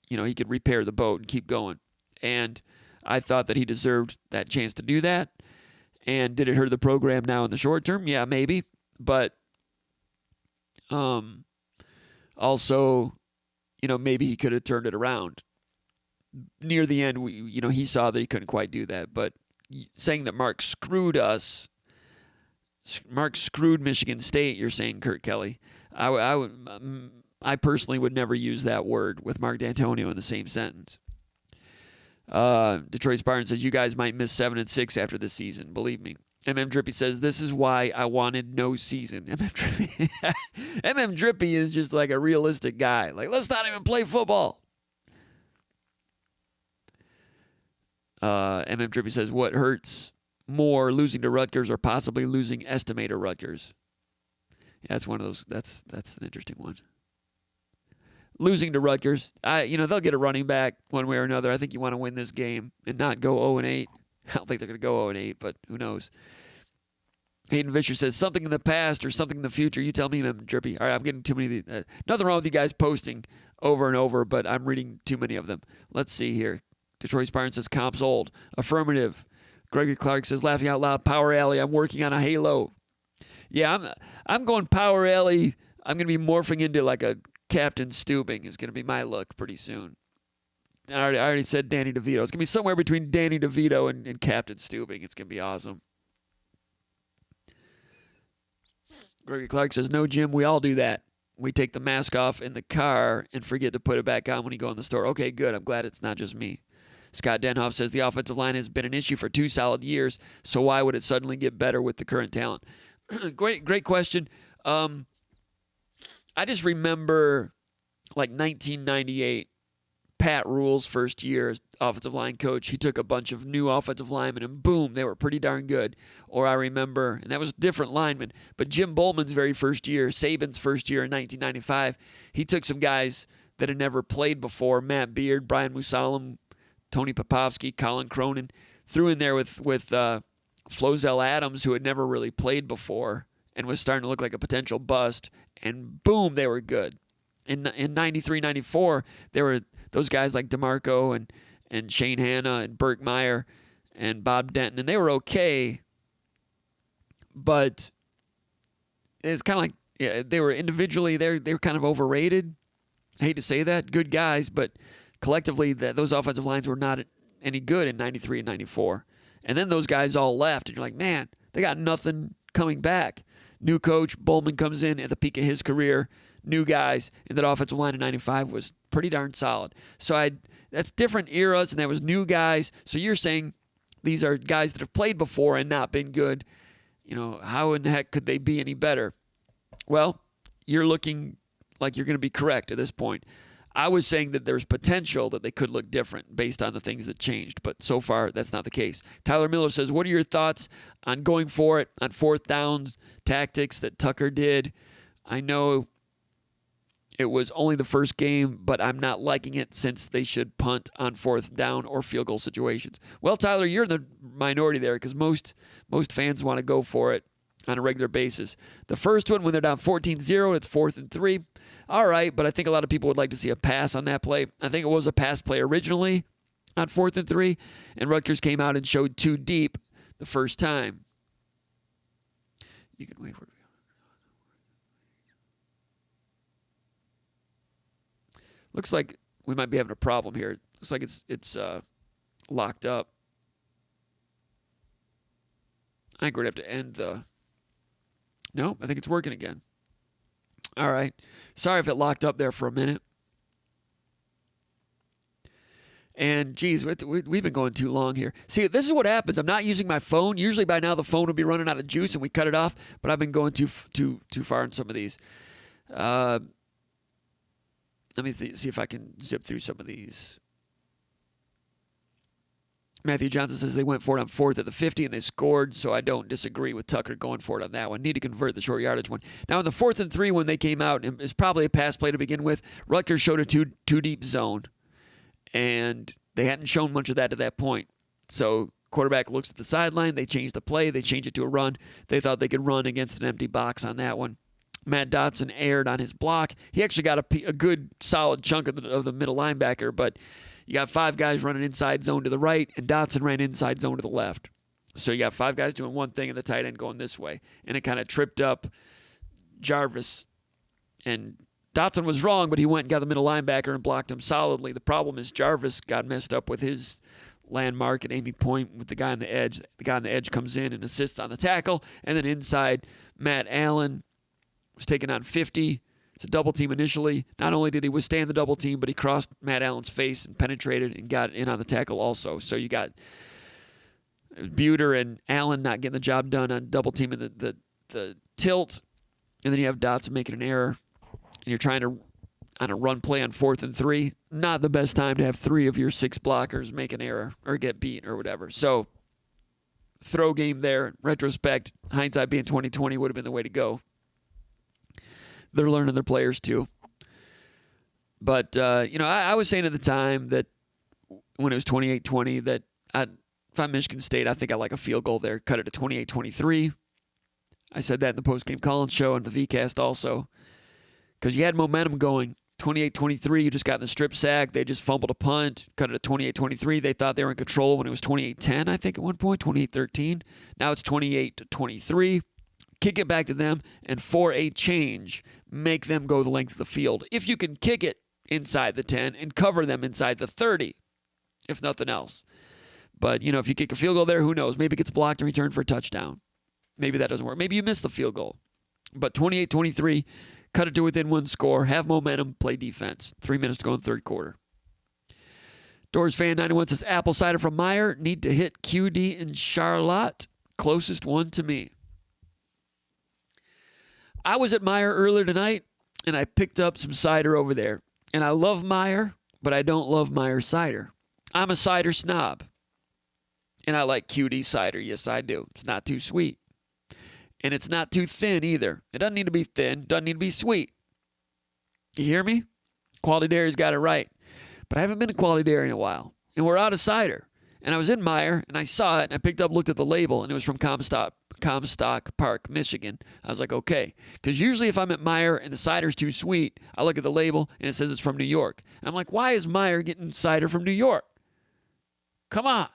he could repair the boat and keep going. And I thought that he deserved that chance to do that. And did it hurt the program now in the short term? Yeah, maybe. But also, maybe he could have turned it around. Near the end, he saw that he couldn't quite do that. But saying that Mark screwed us, Mark screwed Michigan State, you're saying, Kurt Kelly. I personally would never use that word with Mark D'Antonio in the same sentence. Detroit Spartan says, you guys might miss 7 and 6 after this season. Believe me. MM Drippy says, this is why I wanted no season. MM Drippy is just like a realistic guy. Like, let's not even play football. MM Drippy says, what hurts more, losing to Rutgers or possibly losing estimator Rutgers? Yeah, that's one of those. That's an interesting one. Losing to Rutgers, they'll get a running back one way or another. I think you want to win this game and not go 0-8. I don't think they're going to go 0-8, but who knows? Hayden Fisher says, something in the past or something in the future. You tell me, I'm Drippy. All right, I'm getting too many. Nothing wrong with you guys posting over and over, but I'm reading too many of them. Let's see here. Detroit Spartan says, comp's old. Affirmative. Gregory Clark says, laughing out loud, Power Alley, I'm working on a halo. Yeah, I'm going Power Alley. I'm going to be morphing into like a Captain Stubing is going to be my look pretty soon. I already said Danny DeVito. It's going to be somewhere between Danny DeVito and Captain Stubing. It's going to be awesome. Gregory Clark says, no, Jim, we all do that. We take the mask off in the car and forget to put it back on when you go in the store. Okay, good. I'm glad it's not just me. Scott Denhoff says the offensive line has been an issue for 2 solid years, so why would it suddenly get better with the current talent? Great question. I just remember like 1998, Pat Rule's first year as offensive line coach. He took a bunch of new offensive linemen and boom, they were pretty darn good. Or I remember, and that was different linemen, but Jim Boltman's very first year, Saban's first year in 1995, he took some guys that had never played before, Matt Beard, Brian Musalam, Tony Popovsky, Colin Cronin, threw in there with Flozell Adams, who had never really played before and was starting to look like a potential bust, and boom, they were good. In 93, 94, there were those guys like DeMarco and Shane Hanna and Burke Meyer and Bob Denton, and they were okay, but it's kind of like they were individually, they were kind of overrated. I hate to say that. Good guys, but collectively those offensive lines were not any good in 93 and 94. And then those guys all left, and you're like, man, they got nothing coming back. New coach, Bowman comes in at the peak of his career, new guys, and that offensive line in 95 was pretty darn solid. So that's different eras, and that was new guys. So you're saying these are guys that have played before and not been good. How in the heck could they be any better? Well, you're looking like you're going to be correct at this point. I was saying that there's potential that they could look different based on the things that changed, but so far that's not the case. Tyler Miller says, what are your thoughts on going for it on 4th down tactics that Tucker did? I know it was only the first game, but I'm not liking it since they should punt on 4th down or field goal situations. Well, Tyler, you're in the minority there because most fans want to go for it on a regular basis. The first one, when they're down 14-0, it's 4th and 3. All right, but I think a lot of people would like to see a pass on that play. I think it was a pass play originally on 4th and 3, and Rutgers came out and showed 2 deep the first time. You can wait for it. Looks like we might be having a problem here. Looks like it's locked up. I think we're going to have to end the... No, I think it's working again. All right. Sorry if it locked up there for a minute. And, geez, we've been going too long here. See, this is what happens. I'm not using my phone. Usually by now the phone would be running out of juice and we cut it off, but I've been going too far in some of these. Let me see if I can zip through some of these. Matthew Johnson says they went for it on 4th at the 50 and they scored, so I don't disagree with Tucker going for it on that one. Need to convert the short yardage one. Now, in the 4th and 3 when they came out, it's probably a pass play to begin with. Rutgers showed a two deep zone, and they hadn't shown much of that to that point. So quarterback looks at the sideline. They changed the play. They changed it to a run. They thought they could run against an empty box on that one. Matt Dotson erred on his block. He actually got a good, solid chunk of the middle linebacker, but you got 5 guys running inside zone to the right, and Dotson ran inside zone to the left. So you got 5 guys doing one thing and the tight end going this way. And it kind of tripped up Jarvis. And Dotson was wrong, but he went and got the middle linebacker and blocked him solidly. The problem is Jarvis got messed up with his landmark and aiming point with the guy on the edge. The guy on the edge comes in and assists on the tackle. And then inside, Matt Allen was taken on 50. It's a double team initially. Not only did he withstand the double team, but he crossed Matt Allen's face and penetrated and got in on the tackle also. So you got Buter and Allen not getting the job done on double teaming the tilt. And then you have Dotson making an error. And you're trying to, on a run play on 4th and 3, not the best time to have 3 of your 6 blockers make an error or get beat or whatever. So throw game there. Retrospect, hindsight being 2020 would have been the way to go. They're learning their players too. But, I was saying at the time that when it was 28-20 that if I'm Michigan State, I think I like a field goal there. Cut it to 28-23. I said that in the post-game Collins show and the VCast also. Because you had momentum going. 28-23, you just got in the strip sack. They just fumbled a punt. Cut it to 28-23. They thought they were in control when it was 28-10, I think, at one point. 28-13. Now it's 28-23. Kick it back to them, and for a change, make them go the length of the field. If you can kick it inside the 10 and cover them inside the 30, if nothing else. But, if you kick a field goal there, who knows? Maybe it gets blocked and returned for a touchdown. Maybe that doesn't work. Maybe you miss the field goal. But 28-23, cut it to within one score, have momentum, play defense. 3 minutes to go in the third quarter. Doors Fan 91 says, apple cider from Meyer. Need to hit QD in Charlotte. Closest one to me. I was at Meyer earlier tonight, and I picked up some cider over there. And I love Meyer, but I don't love Meyer cider. I'm a cider snob. And I like QD cider. Yes, I do. It's not too sweet. And it's not too thin either. It doesn't need to be thin. Doesn't need to be sweet. You hear me? Quality Dairy's got it right. But I haven't been to Quality Dairy in a while. And we're out of cider. And I was in Meyer, and I saw it, and I picked up, looked at the label, and it was from Comstock Park, Michigan. I was like, okay. Because usually if I'm at Meyer and the cider's too sweet, I look at the label, and it says it's from New York. And I'm like, why is Meyer getting cider from New York? Come on.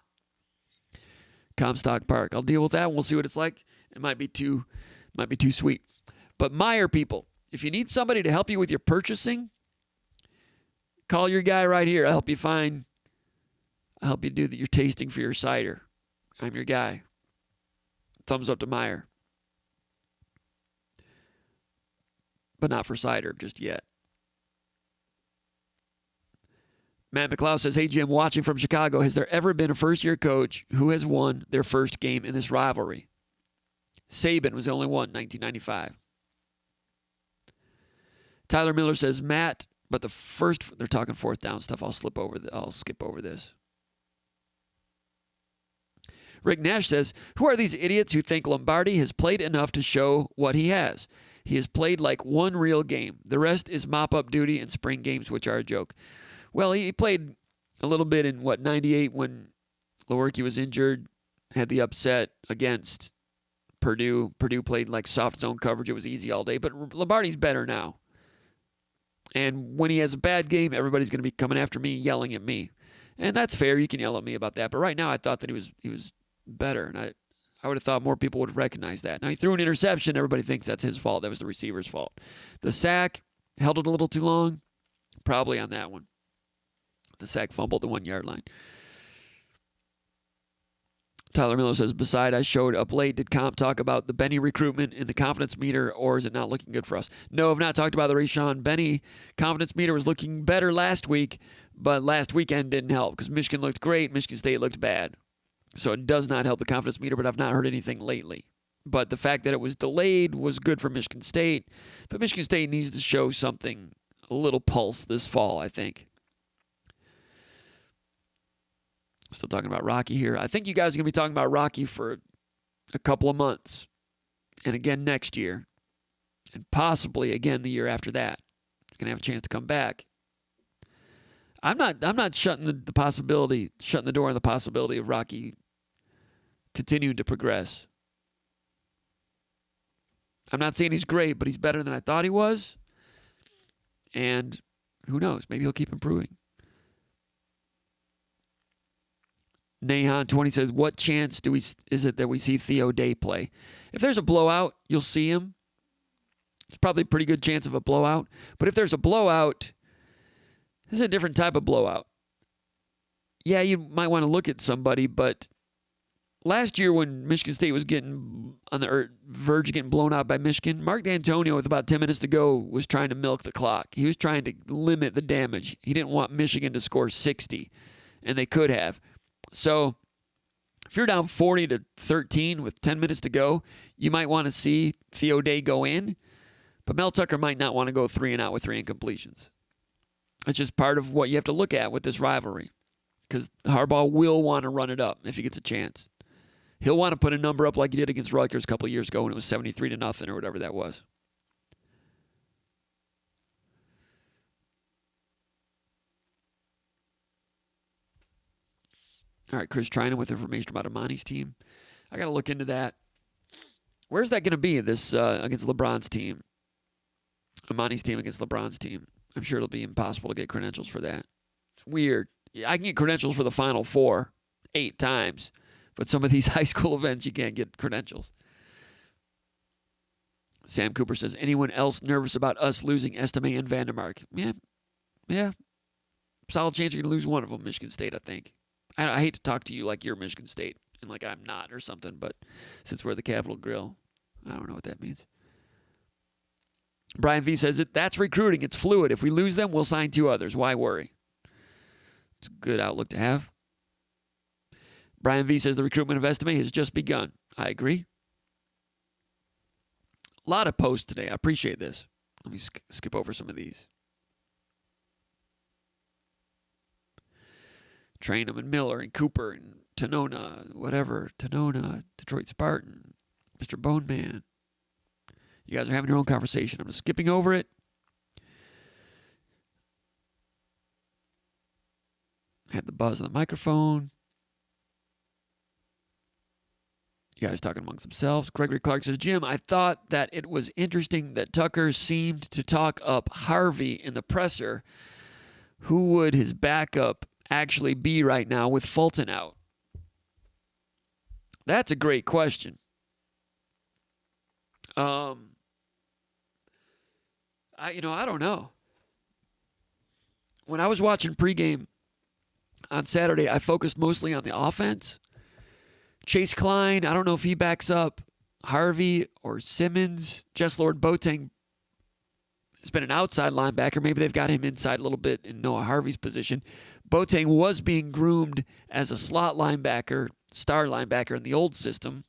Comstock Park. I'll deal with that. We'll see what it's like. It might be too sweet. But Meyer people, if you need somebody to help you with your purchasing, call your guy right here. I'll help you do your tasting for your cider. I'm your guy. Thumbs up to Meyer. But not for cider just yet. Matt McLeod says, hey, Jim, watching from Chicago, has there ever been a first-year coach who has won their first game in this rivalry? Saban was the only one, 1995. Tyler Miller says, Matt, but they're talking fourth down stuff. I'll skip over this. Rick Nash says, who are these idiots who think Lombardi has played enough to show what he has? He has played like one real game. The rest is mop-up duty and spring games, which are a joke. Well, he played a little bit in, 98 when Lewerke was injured, had the upset against Purdue. Purdue played like soft zone coverage. It was easy all day. But Lombardi's better now. And when he has a bad game, everybody's going to be coming after me, yelling at me. And that's fair. You can yell at me about that. But right now I thought that he was better. And I would have thought more people would have recognized that. Now, he threw an interception. Everybody thinks that's his fault. That was the receiver's fault. The sack, held it a little too long. Probably on that one. The sack fumbled the 1 yard line. Tyler Miller says, beside I showed up late, did Comp talk about the Benny recruitment in the confidence meter, or is it not looking good for us? No, I've not talked about the Rayshon Benny confidence meter. Was looking better last week, but last weekend didn't help because Michigan looked great, Michigan State looked bad. So it does not help the confidence meter, but I've not heard anything lately. But the fact that it was delayed was good for Michigan State. But Michigan State needs to show something, a little pulse this fall, I think. Still talking about Rocky here. I think you guys are going to be talking about Rocky for a couple of months. And again next year. And possibly again the year after that. He's going to have a chance to come back. I'm not shutting the door on the possibility of Rocky continuing to progress. I'm not saying he's great, but he's better than I thought he was. And who knows? Maybe he'll keep improving. Nahan 20 says, what chance is it that we see Theo Day play? If there's a blowout, you'll see him. It's probably a pretty good chance of a blowout. But if there's a blowout, this is a different type of blowout. Yeah, you might want to look at somebody, but last year when Michigan State was getting on the verge of getting blown out by Michigan, Mark D'Antonio, with about 10 minutes to go, was trying to milk the clock. He was trying to limit the damage. He didn't want Michigan to score 60, and they could have. So if you're down 40-13 with 10 minutes to go, you might want to see Theo Day go in, but Mel Tucker might not want to go 3 and out with 3 incompletions. It's just part of what you have to look at with this rivalry, because Harbaugh will want to run it up if he gets a chance. He'll want to put a number up like he did against Rutgers a couple of years ago when it was 73-0 or whatever that was. All right, Chris Trinan with information about Amani's team. I got to look into that. Where's that going to be, this against LeBron's team? Amani's team against LeBron's team. I'm sure it'll be impossible to get credentials for that. It's weird. I can get credentials for the Final Four 8 times, but some of these high school events, you can't get credentials. Sam Cooper says, anyone else nervous about us losing Estime and Vandermark? Yeah. Solid chance you're going to lose one of them, Michigan State, I think. I hate to talk to you like you're Michigan State and like I'm not or something, but since we're the Capitol Grill, I don't know what that means. Brian V says, that's recruiting. It's fluid. If we lose them, we'll sign 2 others. Why worry? It's a good outlook to have. Brian V says the recruitment of Estime has just begun. I agree. A lot of posts today. I appreciate this. Let me skip over some of these. Trainum and Miller and Cooper and Tanona, whatever. Tanona, Detroit Spartan, Mr. Bone Man. You guys are having your own conversation. I'm just skipping over it. Had the buzz on the microphone. You guys talking amongst themselves. Gregory Clark says, Jim, I thought that it was interesting that Tucker seemed to talk up Harvey in the presser. Who would his backup actually be right now with Fulton out? That's a great question. I don't know. When I was watching pregame on Saturday, I focused mostly on the offense. Chase Klein, I don't know if he backs up Harvey or Simmons. Jess Lord Boateng has been an outside linebacker. Maybe they've got him inside a little bit in Noah Harvey's position. Boateng was being groomed as a slot linebacker, star linebacker in the old system.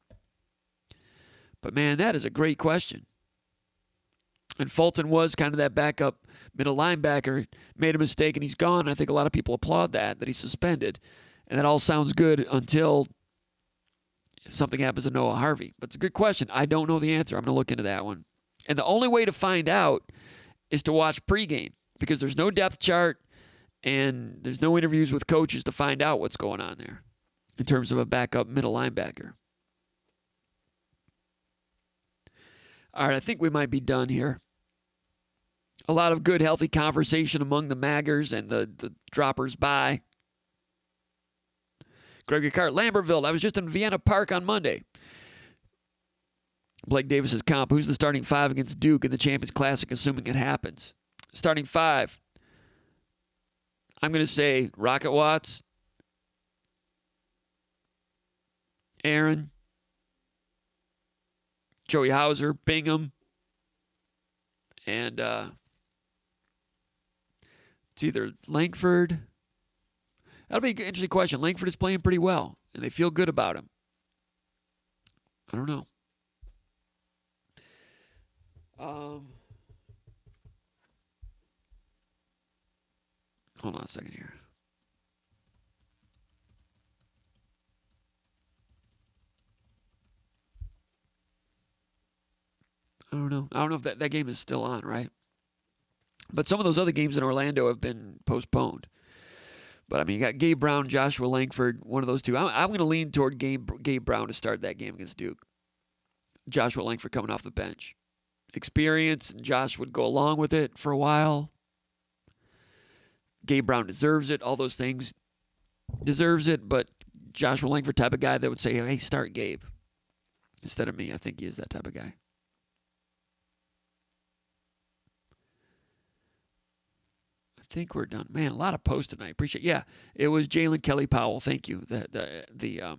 But, man, that is a great question. And Fulton was kind of that backup middle linebacker, made a mistake, and he's gone. I think a lot of people applaud that he's suspended. And that all sounds good until something happens to Noah Harvey. But it's a good question. I don't know the answer. I'm going to look into that one. And the only way to find out is to watch pregame because there's no depth chart and there's no interviews with coaches to find out what's going on there in terms of a backup middle linebacker. All right, I think we might be done here. A lot of good, healthy conversation among the maggers and the droppers by. Gregory Cart, Lambertville. I was just in Vienna Park on Monday. Blake Davis's comp. Who's the starting 5 against Duke in the Champions Classic, assuming it happens? Starting 5. I'm going to say Rocket Watts, Aaron, Joey Hauser, Bingham, and it's either Langford. That'll be an interesting question. Langford is playing pretty well, and they feel good about him. I don't know. Hold on a second here. I don't know. I don't know if that game is still on, right? But some of those other games in Orlando have been postponed. But, I mean, you got Gabe Brown, Joshua Langford, one of those two. I'm going to lean toward Gabe Brown to start that game against Duke. Joshua Langford coming off the bench. Experience, and Josh would go along with it for a while. Gabe Brown deserves it. All those things deserves it. But Joshua Langford type of guy that would say, hey, start Gabe instead of me. I think he is that type of guy. I think we're done. Man, a lot of posts tonight. Appreciate it. Yeah, it was Jalen Kelly Powell. Thank you. The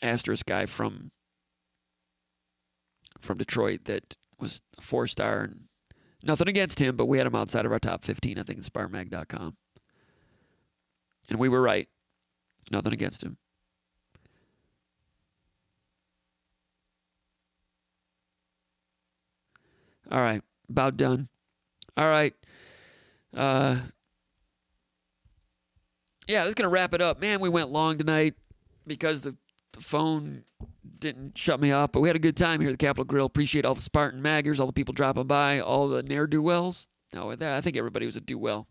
asterisk guy from Detroit that was a 4-star. And nothing against him, but we had him outside of our top 15, I think, in SpartanMag.com. And we were right. Nothing against him. All right. About done. All right. Yeah, that's going to wrap it up. Man, we went long tonight because the phone didn't shut me off, but we had a good time here at the Capitol Grill. Appreciate all the Spartan Maggers, all the people dropping by, all the ne'er-do-wells. No, I think everybody was a do-well.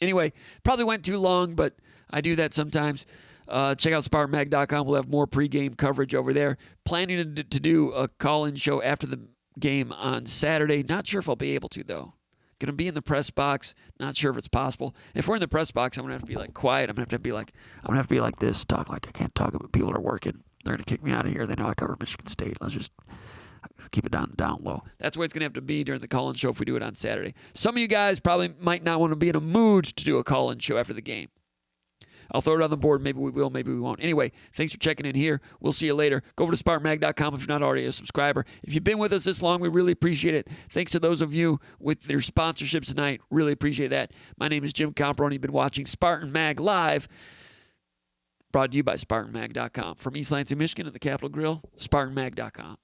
Anyway, probably went too long, but I do that sometimes. Check out SpartanMag.com. We'll have more pregame coverage over there. Planning to do a call-in show after the game on Saturday. Not sure if I'll be able to, though. Going to be in the press box. Not sure if it's possible. If we're in the press box, I'm going to have to be like quiet. I'm going to have to be like this, talk like I can't talk about people are working. They're going to kick me out of here. They know I cover Michigan State. Let's just keep it down low. That's what it's going to have to be during the call-in show if we do it on Saturday. Some of you guys probably might not want to be in a mood to do a call-in show after the game. I'll throw it on the board. Maybe we will, maybe we won't. Anyway, thanks for checking in here. We'll see you later. Go over to SpartanMag.com if you're not already a subscriber. If you've been with us this long, we really appreciate it. Thanks to those of you with their sponsorships tonight. Really appreciate that. My name is Jim Comparoni. You've been watching Spartan Mag Live, brought to you by SpartanMag.com. From East Lansing, Michigan at the Capitol Grill, SpartanMag.com.